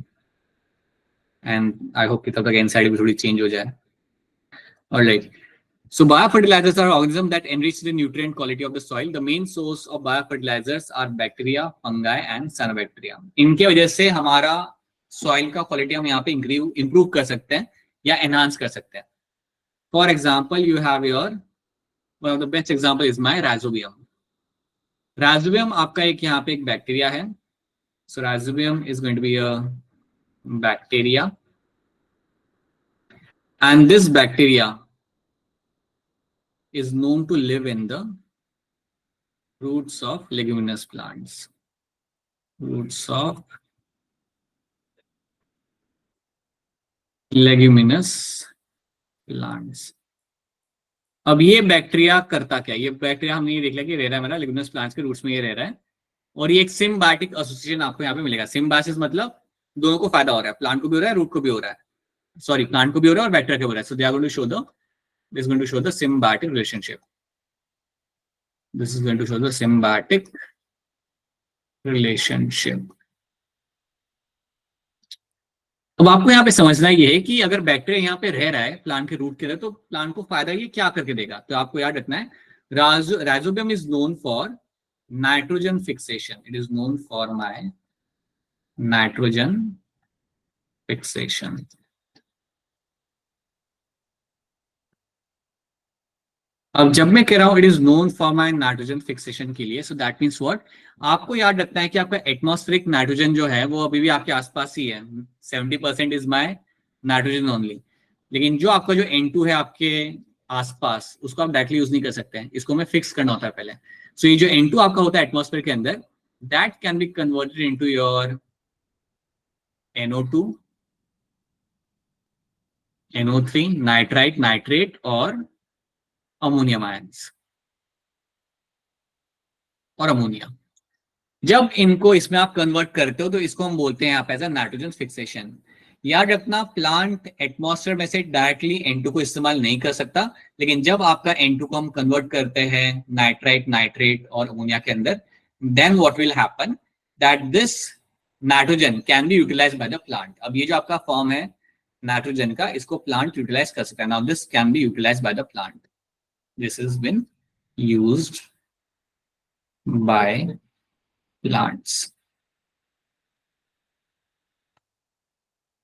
and I hope कि तब तक inside भी थोड़ी change हो जाए। Alright. So biofertilizers are organisms that enrich the nutrient quality of the soil. The main source of biofertilizers are bacteria, fungi and cyanobacteria. इनके वजह से हमारा soil का quality हम यहाँ पे improve कर सकते हैं या enhance कर सकते हैं। For example, you have your one of the best example is my rhizobium. Rhizobium आपका एक यहाँ पे एक बैक्टीरिया है. So rhizobium is going to be a bacteria, and this bacteria is known to live in the roots of leguminous plants. Roots of leguminous plants. अब ये bacteria करता क्या? ये बैक्टीरिया हमने ये देख लिया कि रह रहा है मेरा लेगुमिनस प्लांट्स के रूट्स में, ये रह रहा है, और ये एक सिम्बायोटिक एसोसिएशन आपको यहाँ पे मिलेगा. सिम्बायोसिस मतलब दोनों को फायदा हो रहा है, प्लांट को भी हो रहा है, रूट को भी हो रहा है, सॉरी प्लांट को भी हो रहा है और बैक्टीरिया को हो रहा है. So they are going to show the, this is going to show the symbiotic relationship. This is going to show the symbiotic relationship. अब आपको यहाँ पे समझना ये है कि अगर बैक्टीरिया यहाँ पे रह रहा है प्लांट के रूट के अंदर, तो प्लांट को फायदा ये क्या करके देगा. तो आपको याद रखना है, rhizobium is known for nitrogen fixation. It is known for my nitrogen fixation. अब जब मैं कह रहा हूं it is known for my nitrogen fixation के लिए, सो दैट मीन्स व्हाट, आपको याद रखना है कि आपका एटमॉस्फेरिक नाइट्रोजन जो है वो अभी भी आपके आसपास ही है. 70% इज माय नाइट्रोजन ओनली. लेकिन जो आपका जो N2 है आपके आसपास, उसको आप डायरेक्टली यूज नहीं कर सकते हैं, इसको हमें फिक्स करना होता है पहले. सो ये जो N2 आपका होता है एटमॉस्फेयर के अंदर, that can be converted into your NO2, NO3, nitrite, nitrate और अमोनियम आयंस और अमोनिया. जब इनको इसमें आप कन्वर्ट करते हो तो इसको हम बोलते हैं आप एज अ नाइट्रोजन फिक्सेशन. याद रखना, प्लांट एटमॉस्फेयर में से डायरेक्टली N2 को इस्तेमाल नहीं कर सकता, लेकिन जब आपका N2 को हम कन्वर्ट करते हैं नाइट्राइट, नाइट्रेट और अमोनिया के अंदर, then what will happen that this nitrogen can be utilized by the plant. अब ये जो आपका फॉर्म है नाइट्रोजन का, इसको प्लांट यूटिलाइज कर सकता है. Now this can be utilized by the plant. This has been used by plants.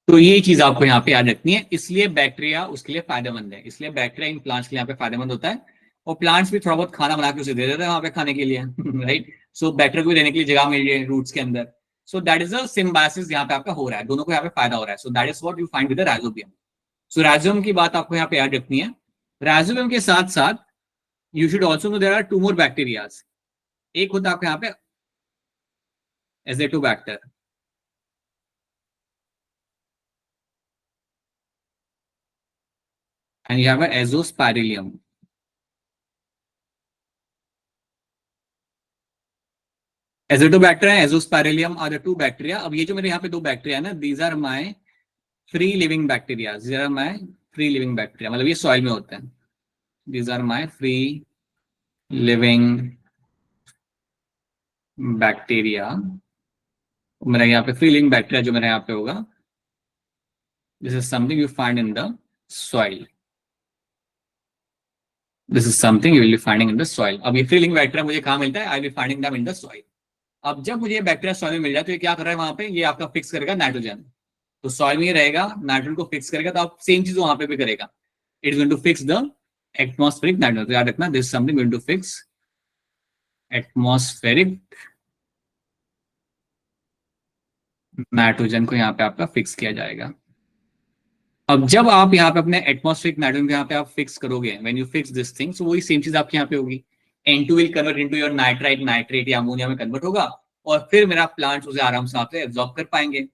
तो ये चीज आपको यहाँ पे याद रखनी है, इसलिए बैक्टीरिया उसके लिए फायदेमंद है, इसलिए बैक्टीरिया इन प्लांट्स के लिए यहाँ पे फायदेमंद होता है, और प्लांट्स भी थोड़ा बहुत खाना बना के उसे दे देते हैं वहां पे खाने के लिए राइट. सो बैक्टीरिया को भी रहने के लिए जगह मिल रही है रूट्स के अंदर. So that is a symbiosis यहाँ पे आपका हो रहा है, दोनों को यहाँ पे फायदा हो रहा है. So that is what you find with the rhizobium. So rhizobium की बात आपको यहाँ पे याद रखनी है. राइजोबियम के साथ साथ you should also know there are 2 more bacterias. एक होता है आपको यहाँ पे azotobacter, and you have a azospirillum. Azotobacter and azospirillum are the 2 bacteria. अब ये जो मेरे यहाँ पे 2 बैक्टीरिया है ना, these are my free living bacteria. These are my free living bacteria. मतलब ये सॉइल में होते हैं. These are my free living bacteria. मेरा यहाँ पे free living bacteria जो मेरे यहाँ पे होगा, this is something you find in the soil. This is something you will be finding in the soil. अब ये free living bacteria मुझे कहाँ मिलता है? I will be finding them in the soil. अब जब मुझे बैक्टीरिया सॉइल में मिल जाए तो ये क्या कर रहा है वहां पे, ये आपका फिक्स करेगा नाइट्रोजन. तो सॉइल में ही रहेगा, नाइट्रोजन को फिक्स करेगा, तो आप सेम चीज वहां पे भी करेगा. It is going to fix the atmospheric nitrogen. तो याद रखना, this is something going to fix atmospheric nitrogen को यहाँ पे आपका फिक्स किया जाएगा. अब जब आप यहाँ पे अपने एटमॉस्फेरिक नाइट्रोजन को यहाँ पे आप फिक्स करोगे, when you fix this thing, so वही सेम चीज आपके यहाँ पे होगी. N2 will convert into your nitrite, nitrate या अमोनिया में कन्वर्ट होगा, और फिर मेरा प्लांट्स उसे आराम से आपसे एब्जॉर्ब कर पाएंगे.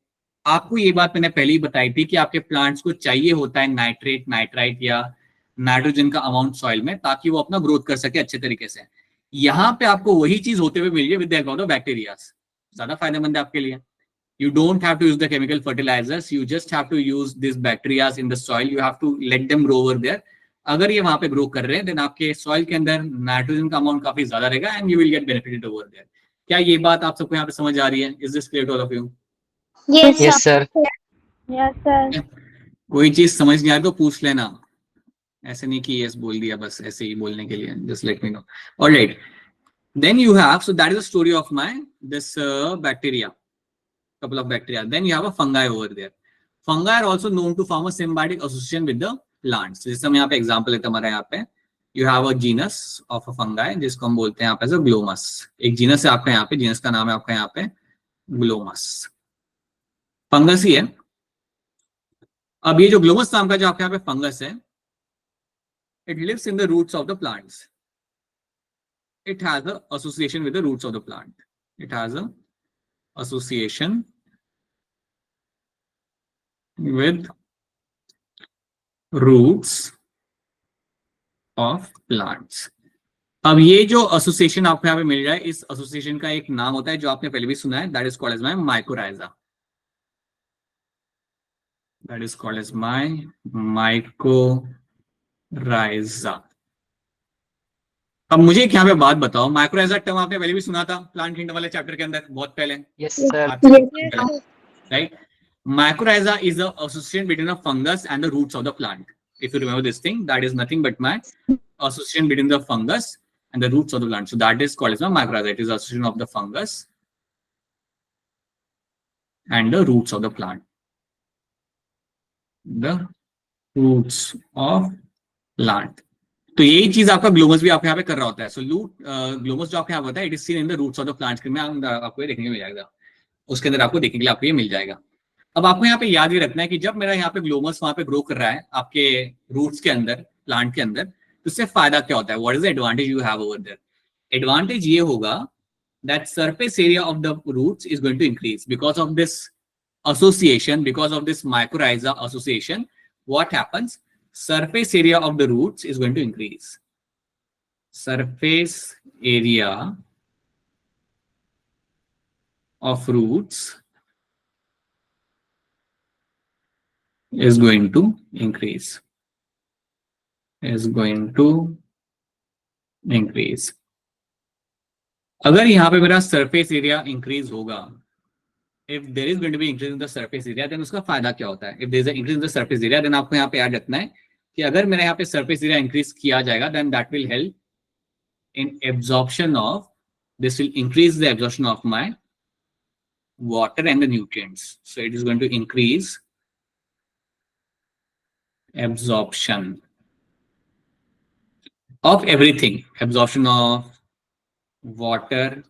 आपको ये बात मैंने पहले ही बताई थी कि आपके प्लांट्स को चाहिए होता है नाइट्रेट, नाइट्राइट या नाइट्रोजन का अमाउंट सॉइल में, ताकि वो अपना ग्रोथ कर सके अच्छे तरीके से. यहाँ पे आपको वही चीज होते हुए मिल रही है with the help of bacteria. ज्यादा फायदेमंद है आपके लिए. You don't have to use the chemical fertilizers. You just have to use these bacteria in the soil. You have to let them grow over there. अगर ये वहां पे grow कर रहे हैं, देन आपके सॉइल के अंदर नाइट्रोजन का अमाउंट काफी ज्यादा रहेगा, and you will get benefited over there. क्या ये बात आप सबको यहाँ पे समझ आ रही है? Is this clear to all of you? Yes, sir. Yes, sir. कोई चीज समझ नहीं आ रही तो पूछ लेना, ऐसे नहीं कि यस बोल दिया बस ऐसे ही बोलने के लिए. Just let me know. Alright, then you have, so that is the story of my this bacteria, couple of bacteria. Then you have a fungi over there. Fungi are also known to form a symbiotic association with the plants. जैसे हम यहाँ पे example लेते हैं, हमारे यहाँ पे you have a genus of a fungi जिसको हम बोलते हैं यहाँ पे ग्लोमस. एक जीनस है आपका यहाँ पे, जीनस का नाम है आपका यहाँ पे ग्लोमस. फंगस ही है. अब ये जो ग्लोमस नाम का जो आपके यहाँ पे फंगस है, it lives in the roots of the plants. It has a association with the roots of the plant. It has a association with roots of plants. अब ये जो एसोसिएशन आपको यहाँ पे मिल रहा है, इस एसोसिएशन का एक नाम होता है जो आपने पहले भी सुना है, that is called as my mycorrhiza. That is called as my mycorrhiza. अब मुझे एक यहाँ पे बात बताओ, माइक्रोराइजा टर्म आपने पहले भी सुना था प्लांट किंगडम वाले चैप्टर के अंदर बहुत पहले. Yes, sir. Right. Mycorrhiza is the association between a fungus and the roots of the plant. If you remember this thing, that is nothing but my association between the fungus and the roots of the plant. So that is called as my mycorrhiza. It is the association of the fungus and the roots of the plant. The roots of plant. तो यही चीज आपका Glomus भी आपके यहाँ पे कर रहा होता है. सो ग्लोमस जो आपके यहाँ होता है, it is seen in the roots of the plants में आपको ये देखने को मिल जाएगा. उसके अंदर आपको देखने के लिए आपको ये मिल जाएगा. अब आपको यहाँ पे याद ये रखना है कि जब मेरा यहाँ पे ग्लोमस वहां पे ग्रो कर रहा है आपके रूट्स के अंदर, प्लांट के अंदर, तो इससे फायदा क्या होता है? What is the advantage you have over there? Advantage ये होगा that surface area of the roots is going to increase because of this association, because of this mycorrhiza association. What happens? Surface area of the roots is going to increase. Surface area of roots is going to increase. Is going to increase. अगर यहाँ पे मेरा surface area increase होगा, if there is going to be increase in the surface area, then उसका फायदा क्या होता है? If there is an increase in the surface area, then आपको यहाँ पे याद रखना है कि अगर मेरा यहाँ पे सरफेस एरिया इंक्रीज किया जाएगा, then that will help in absorption of, this will increase the absorption of my water and the nutrients. So it is going to increase absorption of everything, absorption of water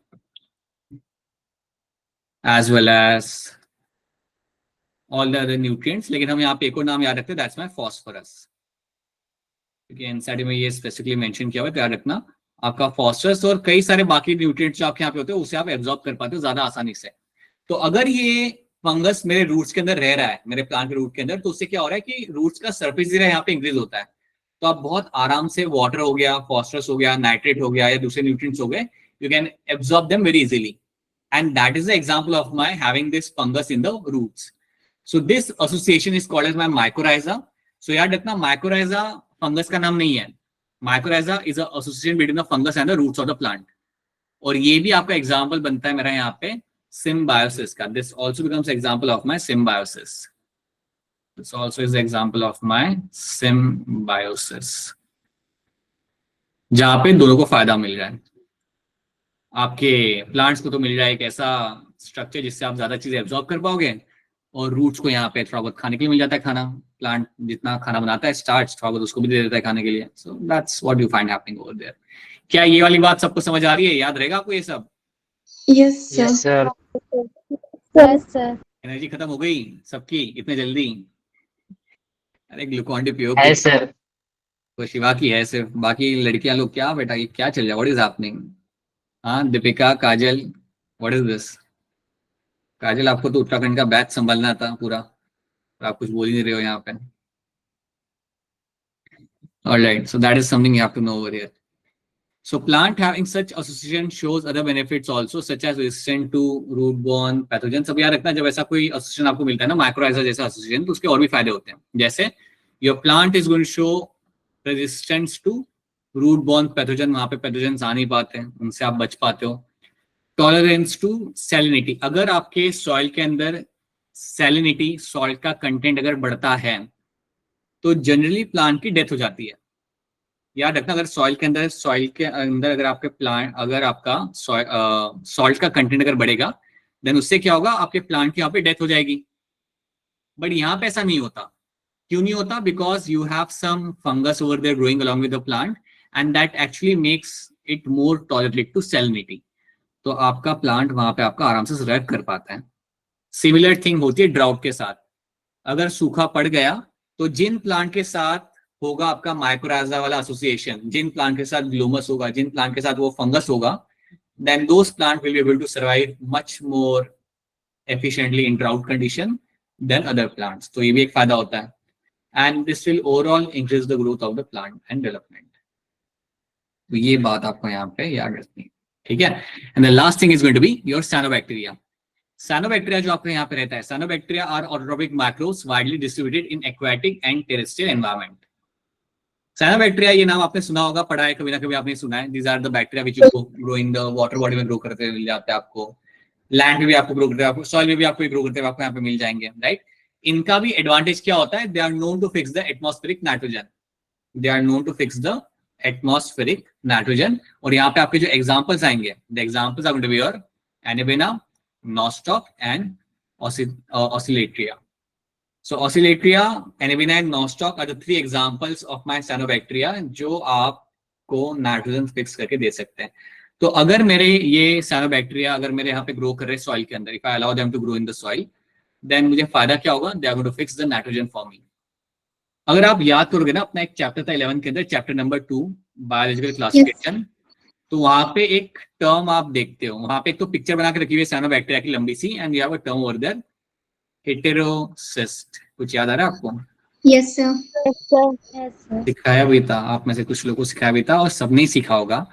as well as all the other nutrients. लेकिन हम यहाँ पे एक और नाम याद रखते हैं, that's my phosphorus. क्योंकि एनसीईआरटी में ये स्पेसिफिकली मेंशन किया हुआ है, याद रखना आपका फॉस्फोरस और कई सारे बाकी न्यूट्रिएंट्स जो आपके यहाँ पे होते हैं उसे आप एब्जॉर्ब कर पाते हो ज्यादा आसानी से. तो अगर ये फंगस मेरे रूट्स के अंदर रह रहा है, मेरे प्लांट के रूट के अंदर, तो उससे क्या हो रहा है कि रूट्स का सरफेस एरिया यहाँ पे इंक्रीज होता है. तो आप बहुत आराम से वाटर हो गया, फॉस्फोरस हो गया, नाइट्रेट हो गया या दूसरे न्यूट्रिएंट्स हो गए, you can absorb them very easily. And that is the example of my having this fungus in the roots. So this association is called as my mycorrhiza. So याद रखना mycorrhiza fungus का नाम नहीं है. Mycorrhiza is a association between the fungus and the roots of the plant. और ये भी आपका example बनता है मेरा यहाँ पे symbiosis का. This also becomes example of my symbiosis. This also is the example of my symbiosis. जहाँ पे दोनों को फायदा मिल रहा है. आपके प्लांट्स को तो मिल रहा है एक ऐसा स्ट्रक्चर जिससे आप ज्यादा चीजें एब्जॉर्ब कर पाओगे, और रूट्स को यहाँ पे थोड़ा बहुत खाने के लिए मिल जाता है खाना. प्लांट जितना खाना बनाता है स्टार्च, थोड़ा बहुत उसको भी दे देता है खाने के लिए. So that's what you find happening over there. क्या ये वाली बात सबको समझ आ रही है? याद रहेगा आपको ये सब? Yes sir. Yes sir. Energy खत्म हो गई सबकी इतने जल्दी? अरे ग्लूकॉन डी पियो सर. तो शिवा की है सिर्फ, बाकी लड़कियां लोग क्या बेटा ये क्या चल रहा है? What is happening? हाँ दीपिका, काजल, व्हाट इज दिस? काजल आपको तो उत्तराखंड का बैच संभालना था पूरा, और आप कुछ बोल ही नहीं रहे हो यहाँ पे. Alright, so that is something you have to know over here. So plant having such association shows other benefits also, such as resistant to root-borne pathogens. सब याद रखना जब ऐसा कोई association आपको मिलता है ना, mycorrhiza जैसा association, तो उसके और भी फायदे होते हैं. जैसे your plant is going to show resistance to root-borne pathogen, वहां पे pathogens आ नहीं पाते हैं, उनसे आप बच पाते हो. Tolerance to salinity, अगर आपके सॉइल के अंदर salinity, सॉइल का कंटेंट अगर बढ़ता है तो जनरली प्लांट की डेथ हो जाती है. याद रखना अगर सॉइल के अंदर अगर आपके प्लांट, अगर आपका सॉल्ट का कंटेंट अगर बढ़ेगा, देन उससे क्या होगा, आपके प्लांट की यहाँ पे डेथ हो जाएगी. बट यहाँ पे ऐसा नहीं होता. क्यों नहीं होता? Because you have some fungus over there growing along with the plant, and that actually makes it more tolerate to salinity. तो आपका प्लांट वहां पे आपका आराम से सर्वाइव कर पाता है. सिमिलर थिंग होती है ड्राउट के साथ. अगर सूखा पड़ गया तो जिन प्लांट के साथ होगा आपका माइकोराइजा वाला एसोसिएशन, जिन प्लांट के साथ ग्लोमस होगा, जिन प्लांट के साथ वो फंगस होगा, then those plant will be able to survive much more efficiently in drought condition then other plants. तो ये भी एक फायदा होता है. And this will overall increase the growth of the plant and development. तो ये बात आपको यहाँ पे याद रखनी है, ठीक है. And the last thing is going to be your cyanobacteria. Cyanobacteria जो आपके यहाँ पे रहता है, cyanobacteria are autotrophic macros widely distributed in aquatic and terrestrial environment. Cyanobacteria ये नाम आपने सुना होगा, पढ़ा है कभी ना कभी आपने सुना है. These are the bacteria which grow in the water body में ग्रो करते मिल जाते हैं आपको, लैंड में भी आपको ग्रो करते हैं, आपको सॉइल में भी आपको ग्रो करते हैं, आपको यहाँ पे मिल जाएंगे, राइट. इनका भी एडवांटेज क्या होता है? They are known to fix the atmospheric nitrogen. They are known to fix the atmospheric nitrogen. और यहाँ पे आपके जो एग्जाम्पल्स आएंगे, the examples are going to be your anabaena, nostoc and oscillatria. So oscillatria, Anabaena and nostoc are the three examples of my cyanobacteria जो आपको nitrogen fix करके दे सकते हैं. तो अगर मेरे ये cyanobacteria अगर मेरे यहाँ पे ग्रो कर रहे हैं सॉइल के अंदर, if I allow them to grow in the soil, then मुझे फायदा क्या होगा? They are going to fix the nitrogen for me. अगर आप याद करोगे ना, अपना एक चैप्टर था 11 के अंदर, चैप्टर नंबर 2 बायोलॉजिकल क्लासिफिकेशन, तो वहां पे एक टर्म आप देखते हो, वहां पे एक तो पिक्चर बना के रखी हुई है साइनोबैक्टीरिया की लंबी सी, and you have a term over there, heterocyst. कुछ याद आ रहा है आपको? Yes sir. सिखाया भी था, आप में से कुछ लोगों को सिखाया भी था और सबने सीखा होगा.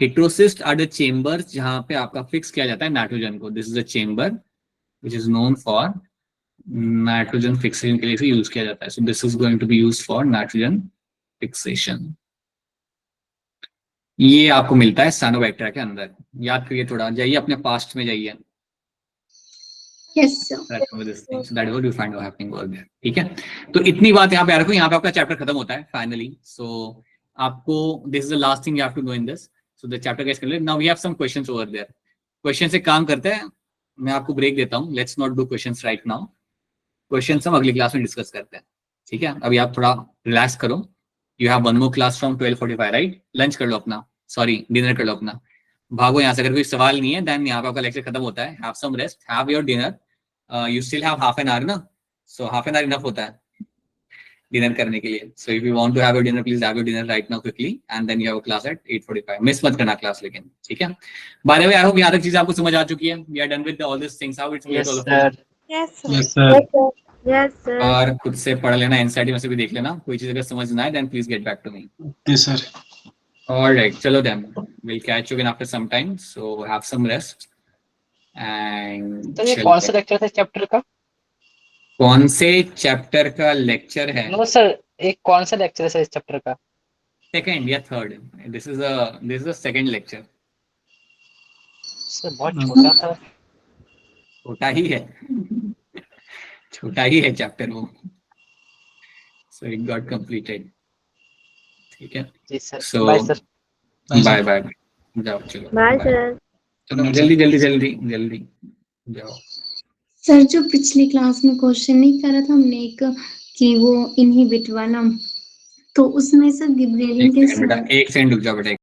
हेटेरोसिस्ट आर द चेंबर्स जहां पे आपका फिक्स किया जाता है नाइट्रोजन को. This is a chamber which is known for nitrogen fixation के लिए यूज किया जाता है. So this is going to be used for nitrogen fixation. ये आपको मिलता है साइनोबैक्टीरिया के अंदर. याद करिए, थोड़ा जाइए अपने पास्ट में जाइए. Yes sir. That is what you find happening over there, ठीक है. तो इतनी बात यहाँ पे रखो. यहाँ पे आपका चैप्टर खत्म होता है फाइनली. सो आपको this is the last thing you have to know in this. So the chapter gets completed. Now we have some questions over there. Question से काम करते हैं. मैं आपको ब्रेक देता हूँ. Let's not do questions right now. Questions हम अगली क्लास में डिस्कस करते हैं. ठीक है, अभी आप थोड़ा रिलैक्स करो. You have one more class from 12:45, right? Lunch कर लो अपना, सॉरी डिनर कर लो अपना. भागो यहाँ से. अगर कोई सवाल नहीं है देन यहाँ पे आपका लेक्चर खत्म होता है. Have some rest, have your dinner. You still have half an hour ना, so half an hour enough होता है डिनर करने के लिए. So if you want to have your dinner, please have your dinner right now quickly and then you have class at 8:45. Miss मत करना class लेकिन, ठीक है? By the way, I hope यहाँ तक चीजें आपको समझ आ चुकी है. We are done with all this things. How it's Yes, all of sir. Yes, sir. Yes sir. और खुद से पढ़ लेना, एनसीईआरटी में से भी देख लेना. कोई चीज अगर समझ ना आए then please get back to me. Okay, sir. Alright, chalo then. We'll catch you again after some time. So have some rest. And तो ये chill कौन सा then. लेक्चर था चैप्टर का? कौन से चैप्टर का लेक्चर है? नो सर, एक कौन सा लेक्चर है इस चैप्टर का? सेकंड या third? This is the second lecture. Sir बहुत छोटा था. छोटा ही है. छोटा ही है चैप्टर वो. So it got completed. ठीक है. जी sir. So bye sir. bye bye. जाओ चलो. Bye Bye. सर. चलो जल्दी जल्दी जल्दी जल्दी जाओ. सर जो पिछली क्लास में क्वेश्चन नहीं करा था हमने एक कि वो इनहिबिट वाला, तो उसमें सर गिबरेलिन एक के सेकंड बेटा, एक सेकंड रुक जाओ बेटा.